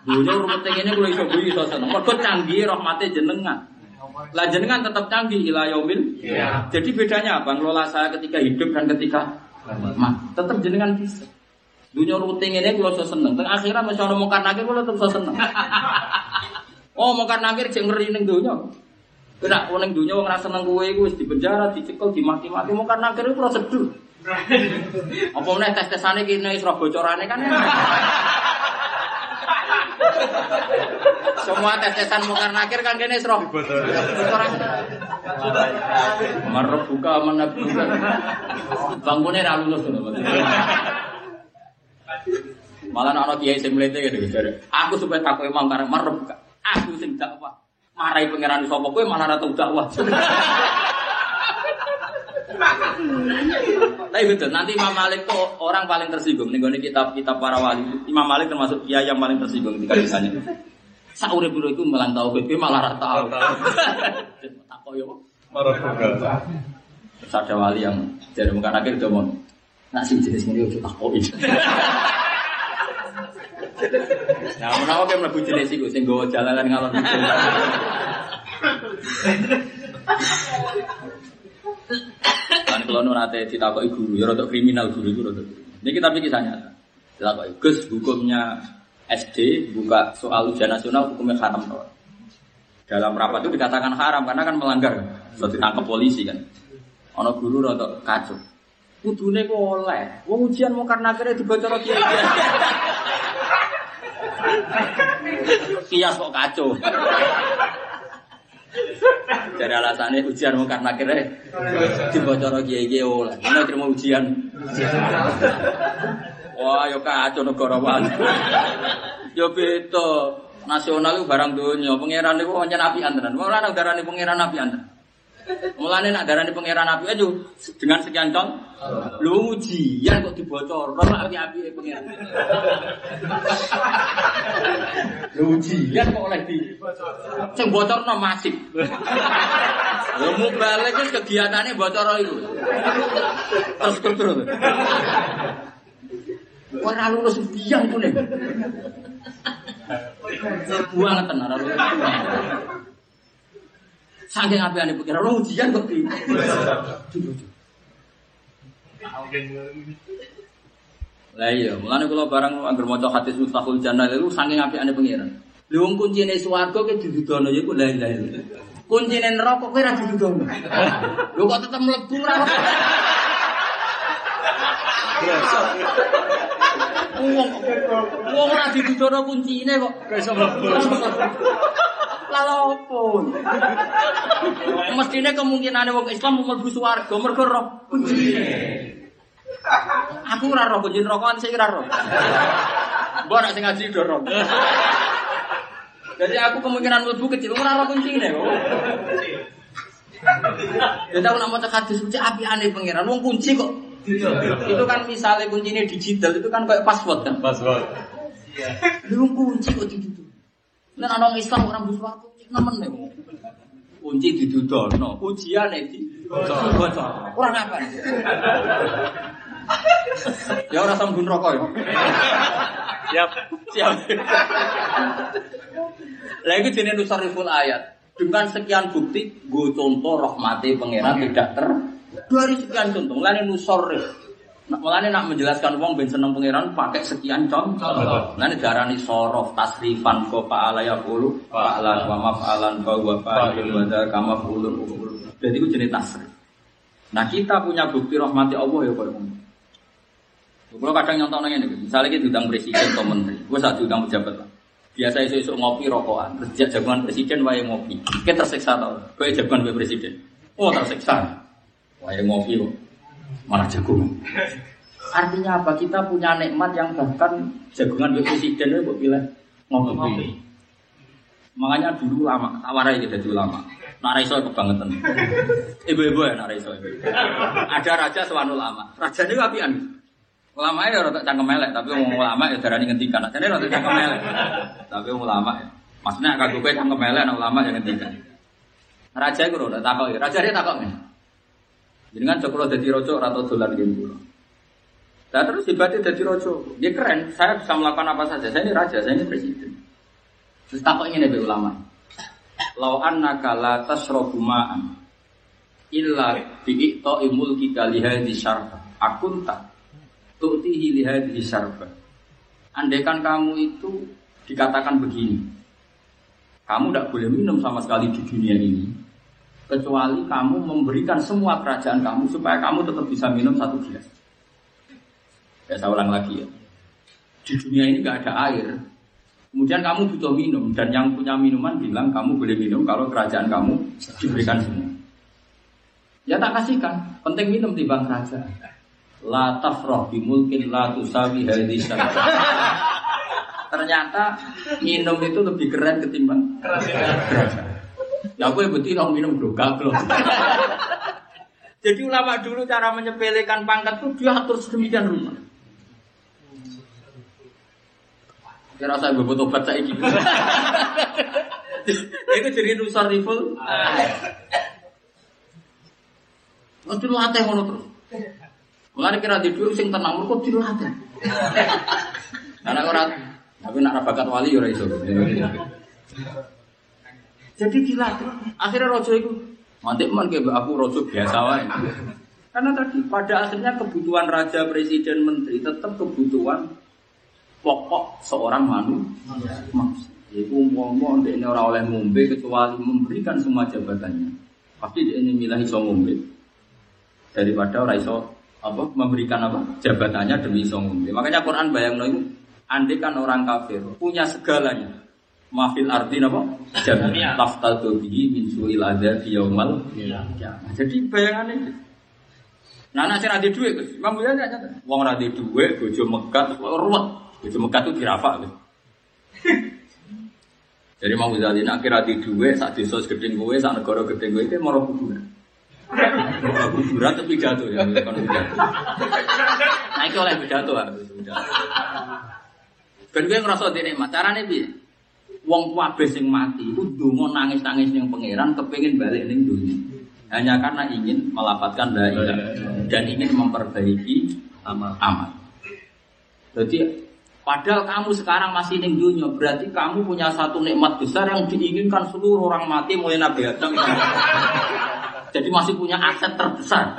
Donya rumete ngene kula iso bumi iso seneng. Mergo canggih rahmate jenengan. Lah jenengan tetap canggih ila yaumil. Jadi bedanya apa? Ngelola saya ketika hidup dan ketika mati. Tetap jenengan bisa. Dunia rutin ini kalau saya seneng, teng akhirat masih orang mungkar nakir kalau tetap saya seneng. Oh mungkar nakir jangan ngeri neng dunia. Kena neng dunia orang rasa seneng kue itu di penjara, dicekel, dimaki-maki mungkar nakir itu prosedur. Apa mana tes-tesannya kini serah bocorannya kan? Semua tes-tesan mungkar nakir kan kini serah bocoran. Marah buka mana buka. Bangunnya dah lulus tu. Malah anak kiai sing mlete gitu. Aku supaya takut imam karena marep. Aku sing dakwah. Marahi pangeran sapa kowe malah ora tau dakwah. Tapi betul, nanti Imam Malik itu orang paling tersinggung ning gone kitab-kitab para wali. Imam Malik termasuk kiai yang paling tersinggung ketika ditanya. Saurip-urip iku melang tauhid kowe malah ora tau. Takok yo. Marep. Terus ada wali yang jadi muka akhir domon. Nak sing jenis ngene ojo takoki. Nah, menawa ke mlebu jenis iku sing nggawa jalanan ngalor. Kan kalau nurate ditakoki guru, ya rada kriminal guru itu rada. Niki tapi kisahnya. Ditakoki, "Gus, hukumnya SD buka soal ujian nasional hukumnya haram toh?" Dalam rapat itu dikatakan haram karena kan melanggar. Sudah ditangkap polisi kan. Ana guru rada kacau. Kudune kok oleh. Wong ujian mungkar nakire dibacara kiai. Kias kok kacau. Jadi alasannya ujian mungkar nakire dibacara kiai oleh. Ana terima ujian. Wah, yo kacau negara wae. Yo beda. Nasional itu barang donya, pangeran itu pancen apian tenan. Mulane nak darani pangeran apian tenan. Mulane nak darani pangeran apian yo dengan sekian contoh. Lu ujian kok dibocor, ora api-api pangeran. Lu ujian kok oleh di sing bocorno masif. Lha balik wis kegiatane bocor iku. Terus. Ora lulus biang kuning. Buang tenan ora lulus. Saking apiane pikir ora ujian kok di. Lah iya, mulane kula barang anggere maca hadis Mustahul Jannah itu saking apiane pengiran. Lha wong kuncine swarga ki didudono ya iku la ilaha illallah. Kuncine neraka kowe ora didudono. Lho kok tetep mlebu ora. Wong ora didudono kuncine kok iso mlebu. Lah opo? Mestine kemungkinane wong Islam mlebu swarga mergo roh kuncine. Aku ora roh kunci rokokan sik ora roh. Mbok nek sing ngaji do roh. Jadi aku kemungkinan mlebu kecil ora roh kuncine kok. Ya tau nak maca hadis suci apiane pangeran wong kunci kok. Itu kan misalnya kuncinya digital itu kan kayak password kan. Password. Lu kunci kok ditutup. Nek ana wong Islam ora mlebu swarga nemen nek. Kunci didudono, ujiane bocor. Ora ngapa. Ya ora sambun rokok ya. Siap. Lah iki jenenge nusariful ayat. Dengan sekian bukti, gue contoh rahmati pangeran tidak dari sekian contoh. Mulane nusarif. Mulane nak menjelaskan wong ben seneng pangeran pakai sekian contoh. Mulane darani sorof tasrifan ko fa'ala yaqulu fa'alan wa maf'alan wa fa'ilun wa dzaka maf'ulun. Jadi itu jenis tasrif. Nah, kita punya bukti rahmati Allah ya koyo ngono. Kalau kadang nyontok nang ngene iki, misale iki diundang presiden atau menteri, gue saat diundang pejabat. Biasa isu-isu ngopi rokokan, terus jagoan presiden wae ngopi. Kita tersiksa tau, kowe jagoan wae presiden. Oh, tersiksa. Wae ngopi kok. Malah jagung. Artinya apa? Kita punya nikmat yang bahkan jagungan wae presiden kok pilih ngopi. Makanya dulu lama, tawarai kita dulu lama. Nak raiso kebangetan. Ibu-ibu ya nak raiso. Ada raja sewanul lama. Raja ini apian. Ulama ya rada cangkem elek, tapi wong ulama ya darani ngendikan. Jane rada cangkem elek. Tapi wong ulama ya. Maksudnya kanggo kowe cangkem elek ana ulama yang ngendikan. Raja iku rada takoki. Raja dia takoki. Jenengan joko dadi raja ora tau dolan ngen kula. Lah terus hebatnya dadi raja. Dia keren, saya bisa melakukan apa saja. Saya ini raja, saya ini presiden. Terus takoki ngene be ulama. Lau annaka la tasrabu ma'an illa bi'ta'i mulkika li hadhihi syarfa. Akunta tu'tihi li hadhihi syarfa. Andaikan kamu itu dikatakan begini, kamu tidak boleh minum sama sekali di dunia ini, kecuali kamu memberikan semua kerajaan kamu supaya kamu tetap bisa minum satu gelas. Ya, saya ulang lagi ya. Di dunia ini nggak ada air. Kemudian kamu butuh minum dan yang punya minuman bilang kamu boleh minum kalau kerajaan kamu diberikan semua. Ya tak kasihkan, penting minum timbang kerajaan. La tafrah bimulkin la tusawi hadhihi syaraf. Ternyata minum itu lebih keren ketimbang kerajaan. Ya aku beti nang minum glogak. Jadi ulama dulu cara menyepelekan pangkat itu dia atur sedemikian rupa. Kira saya buat obat saya gitu. Itu jadi nusar rifle. Nanti latih ngono terus. Mulai kira di dulu sing tenang, kok dilatih. Karena orang, tapi nak bakat wali ya iso. Jadi dilatih. Akhirnya rojo itu, mantik man kayak aku rojo biasa wae. Karena tadi pada akhirnya kebutuhan raja, presiden, menteri tetap kebutuhan pokok seorang manusia. Jadi umpama ini orang oleh ngombe kecuali memberikan semua jabatannya. Pasti dia ini milih iso ngombe daripada orang iso apa memberikan apa jabatannya demi iso ngombe. Makanya Quran bayangno itu andai kan orang kafir punya segalanya. Mafil arti apa? Jami'an taftadu bihi min su'il adzabi yaumal qiyamah. Jadi bayangannya itu. Nah, nek ora duwe Gus, mampu ya nyata. Wong ora duwe bojo megat ruwet. Bojo megat itu dirafak Gus. Jadi mau Ghazali akhirnya di duwe sak desa gedeng kowe sak negara gedeng kowe iki maro kuburan. Kuburan tapi pidato ya kan pidato. Nah iki oleh pidato kan. Ben kowe ngrasa nikmat carane piye? Wong kabeh sing mati iku ndonga nangis-nangis ning pangeran kepengin balik ning dunya. Hanya karena ingin melafadzkan la ilaha dan ingin memperbaiki amal. Jadi padahal kamu sekarang masih ning dunia, berarti kamu punya satu nikmat besar yang diinginkan seluruh orang mati mulai Nabi Adam. Jadi masih punya aset terbesar.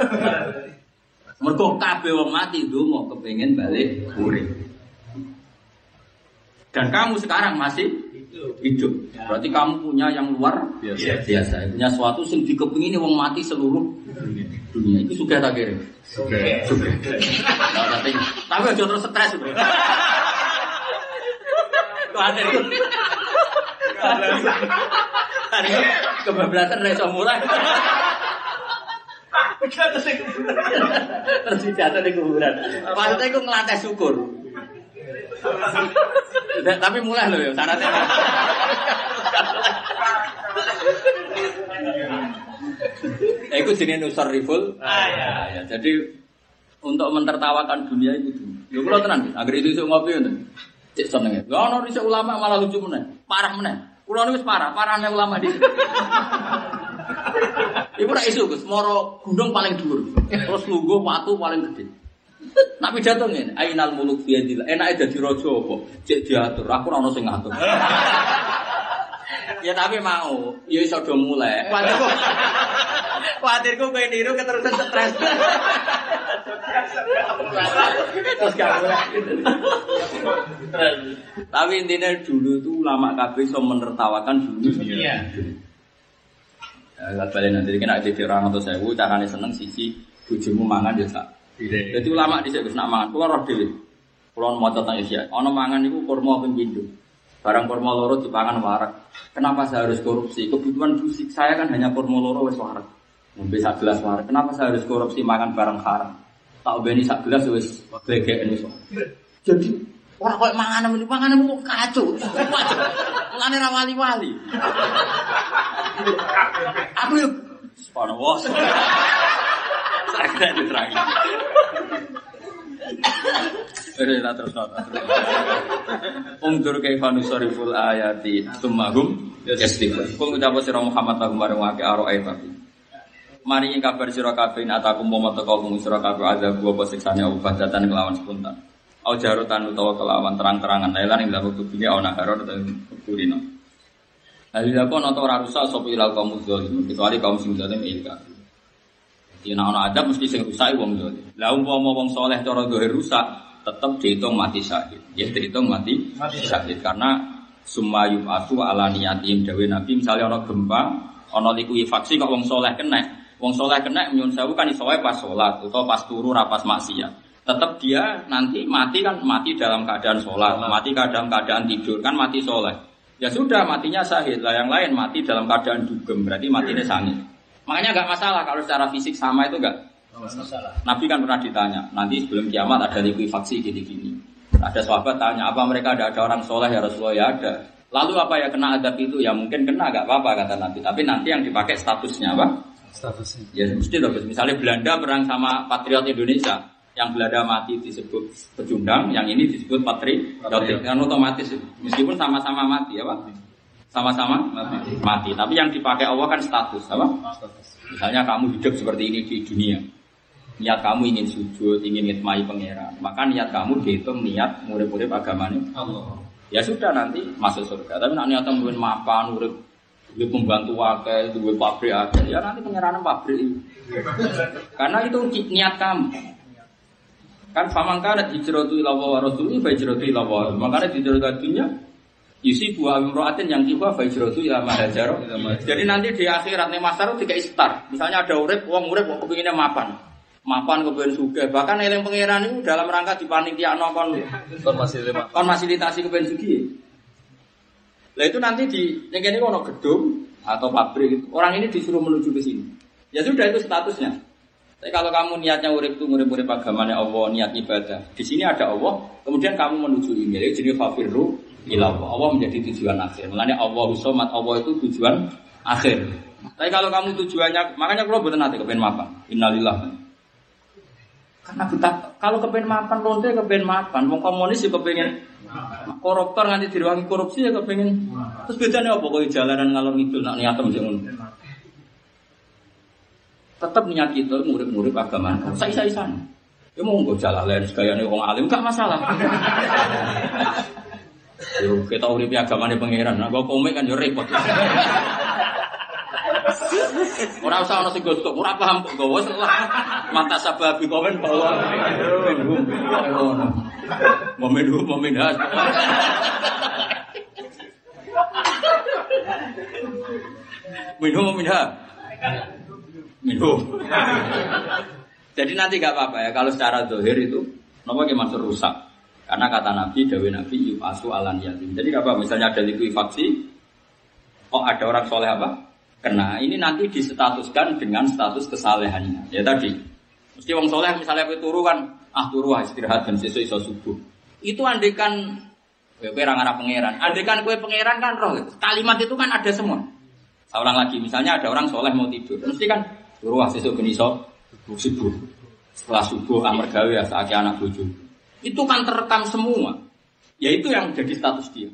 Mergo kabeh wong mati ndonga kepengin balik urip. Dan kamu sekarang masih hidup. Berarti kamu punya yang luar biasa. Punya sesuatu yang dikepingin wong mati seluruh dunia. Itu suka tak kira? Suka. Tapi aja terus stres. Kuatir itu. Hari kebablasan dari mulai. Terus jatuh di kuburan. Maksudnya itu ngelantai syukur. Tapi mulai loh ya syaratnya. Itu jenis nusar riful. Ya, jadi untuk mentertawakan dunia itu. Ya kalau tenang, agar itu iso ngopi itu. Cek seneng. Lah ono iso ulama malah lucu meneh. Parah meneh. Kulo niku wis parahnya ulama di. Iku ra iso Gus, moro gunung paling dhuwur. Terus lungguh watu paling gede. Nabi jatuh ngene, ainal muluk fi yadil. Enake dadi raja apa? Cek diatur, aku ora ono sing ngatur. Ya tapi mau, ya iso do mulai. Kuatirku kowe niru keterusan stres. Terus gak mulai. Tapi intinya dulu itu ulama kabeh iso menertawakan dunia. Ya balik nanti kena jadi orang atau sewu carane seneng siji bojomu mangan ya sak. Jadi ulama dhisik wis nak mangan, kula roh dhewe. Kula maca teng isya, ana mangan niku kurma ping pindho. Barang kurma loro dipangan warak. Kenapa saya harus korupsi? Kebutuhan fisik saya kan hanya kurma loro wis warak. Ngombe sak gelas warak. Kenapa saya harus korupsi makan barang haram? Tak obeni sak gelas wis glegeken wis. Jadi ora koyo mangan kok kacau. Mulane ra wali-wali. Aku yo sepano wos. Sakit diterangin. Terus. Umdur kaifa nusariful ayati tummahum yastifun. Kul ucap sira Muhammad lahum marang wake aroe tapi. Mari kabar sira kabeh atakum momo teka mung sira kabeh azab apa siksane ubadatan kelawan spontan. Au jarutan utawa kelawan terang-terangan lan ing dalem tubine ana karo kurino. Alila kono ora rusak sapa ilal kaum zalim kecuali kaum sing zalim ilka. Yen ana adab mesti sing rusak wong zalim. Lah umpama wong saleh cara zahir rusak tetap dihitung mati syahid. Ya dihitung mati syahid karena sumayum asu ala niyatim dawe Nabi misalnya ana gempa, ana likuifaksi kok wong saleh kena. Wong saleh kena nyun sewu kan iso wae pas salat utawa pas turu ra pas maksiat. Tetap dia nanti mati kan mati dalam keadaan salat, mati dalam keadaan tidur kan mati saleh. Ya sudah matinya syahid. Lah yang lain mati dalam keadaan dugem berarti matinya sangit. Makanya enggak masalah kalau secara fisik sama itu enggak masalah. Nabi kan pernah ditanya, nanti sebelum kiamat ada likuifaksi gini-gini. Ada sahabat tanya, apa mereka ada orang soleh ya Rasulullah? Ya ada. Lalu apa ya kena adab itu? Ya mungkin kena, enggak apa-apa kata Nabi. Tapi nanti yang dipakai statusnya apa? Statusnya. Ya mesti loh. Misalnya Belanda perang sama patriot Indonesia, yang Belanda mati disebut pecundang, yang ini disebut patriot. Kan otomatis, meskipun sama-sama mati, apa? Sama-sama mati. Tapi yang dipakai Allah kan status, apa? Misalnya kamu hidup seperti ini di dunia. Niat kamu ingin sujud, ingin ngitmai pangeran. Maka niat kamu dihitung niat murid-murid agamanya Allah. Ya sudah nanti masuk surga. Tapi nak niat kamu mapan, murid pembantu akeh, duwe pabrik akeh. Ya nanti pangeran pabrik. Karena itu niat kamu. Kan famangkana hijratu ila wa rasuli fa hijratu ila wa. Makanya hijrah ke dunia isi buah imro'atin yang tiba fa hijratu ila ma hajar. Jadi nanti di akhirat ning masar dikai start. Misalnya ada urip, wong urip kok kepingine mapan. Mapan kepen sugih. Bahkan eling pangeran itu dalam rangka dipanitiakno kon fasilitasi kepen sugih. Lah itu nanti di ning kene ono gedung atau pabrik itu. Orang ini disuruh menuju ke sini. Ya sudah itu statusnya. Tapi kalau kamu niatnya urip itu murid-murid agamanya Allah, niat ibadah. Di sini ada Allah, kemudian kamu menuju ini. Jadi jenis fafirru ilallah. Allah menjadi tujuan akhir. Mulanya Allahu Somad, Allah itu tujuan akhir. Tapi kalau kamu tujuannya, makanya kalau betul nanti kepen mapan. Innalillah. Karena kita kalau kepen mapan, lonte kepen mapan. Wong komunis ya kepengen koruptor nganti diruangi korupsi ya kepengen. Terus bedanya apa? Kau jalanan ngalor ngidul nak niatem sing ngono. Tetap niat kita murid-murid agama. Saya-saya. Ya mau nggo jalalen gayane wong alim gak masalah. Yo kita uripe agamane pangeran. Nah, kok komik kan yo repot. Ora usah ana sing gosok, ora paham kok gowo salah. Mata sababi komen bahwa momen has. Minum. Jadi nanti gak apa-apa ya kalau secara zahir itu napa ki maksud rusak. Karena kata Nabi, dawuh Nabi yufasu alan yatim. Jadi apa misalnya ada likuifaksi, oh ada orang soleh apa? Kena. Ini nanti disestatuskan dengan status kesalehannya. Ya tadi. Mesti wong soleh misalnya kowe turu kan, turu istirahat dan sesuk iso subuh. Itu andekan kowe ora ngarep pangeran. Andekan kowe pangeran kan roh. Kalimat itu kan ada semua. Saya ulang lagi, misalnya ada orang soleh mau tidur, mesti kan turu sesuk ben iso subuh. Setelah subuh amar gawe ya saatnya anak bojo. Itu kan terekam semua. Ya itu yang jadi status dia.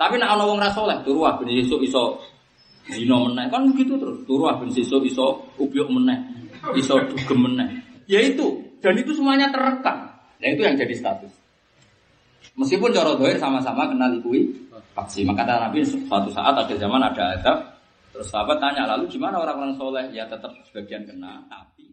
Tapi nek ana wong ra saleh, turu ben sesuk iso zina meneh. Kan begitu terus. Turu ben sesuk iso ubyuk meneh, iso dugem meneh. Ya itu, dan itu semuanya terekam. Nah itu yang jadi status. Meskipun cara zahir sama-sama kenal ikui faksi. Maka kata Nabi suatu saat ada zaman ada adab. Terus sahabat tanya lalu gimana orang-orang saleh? Ya tetap sebagian kena, tapi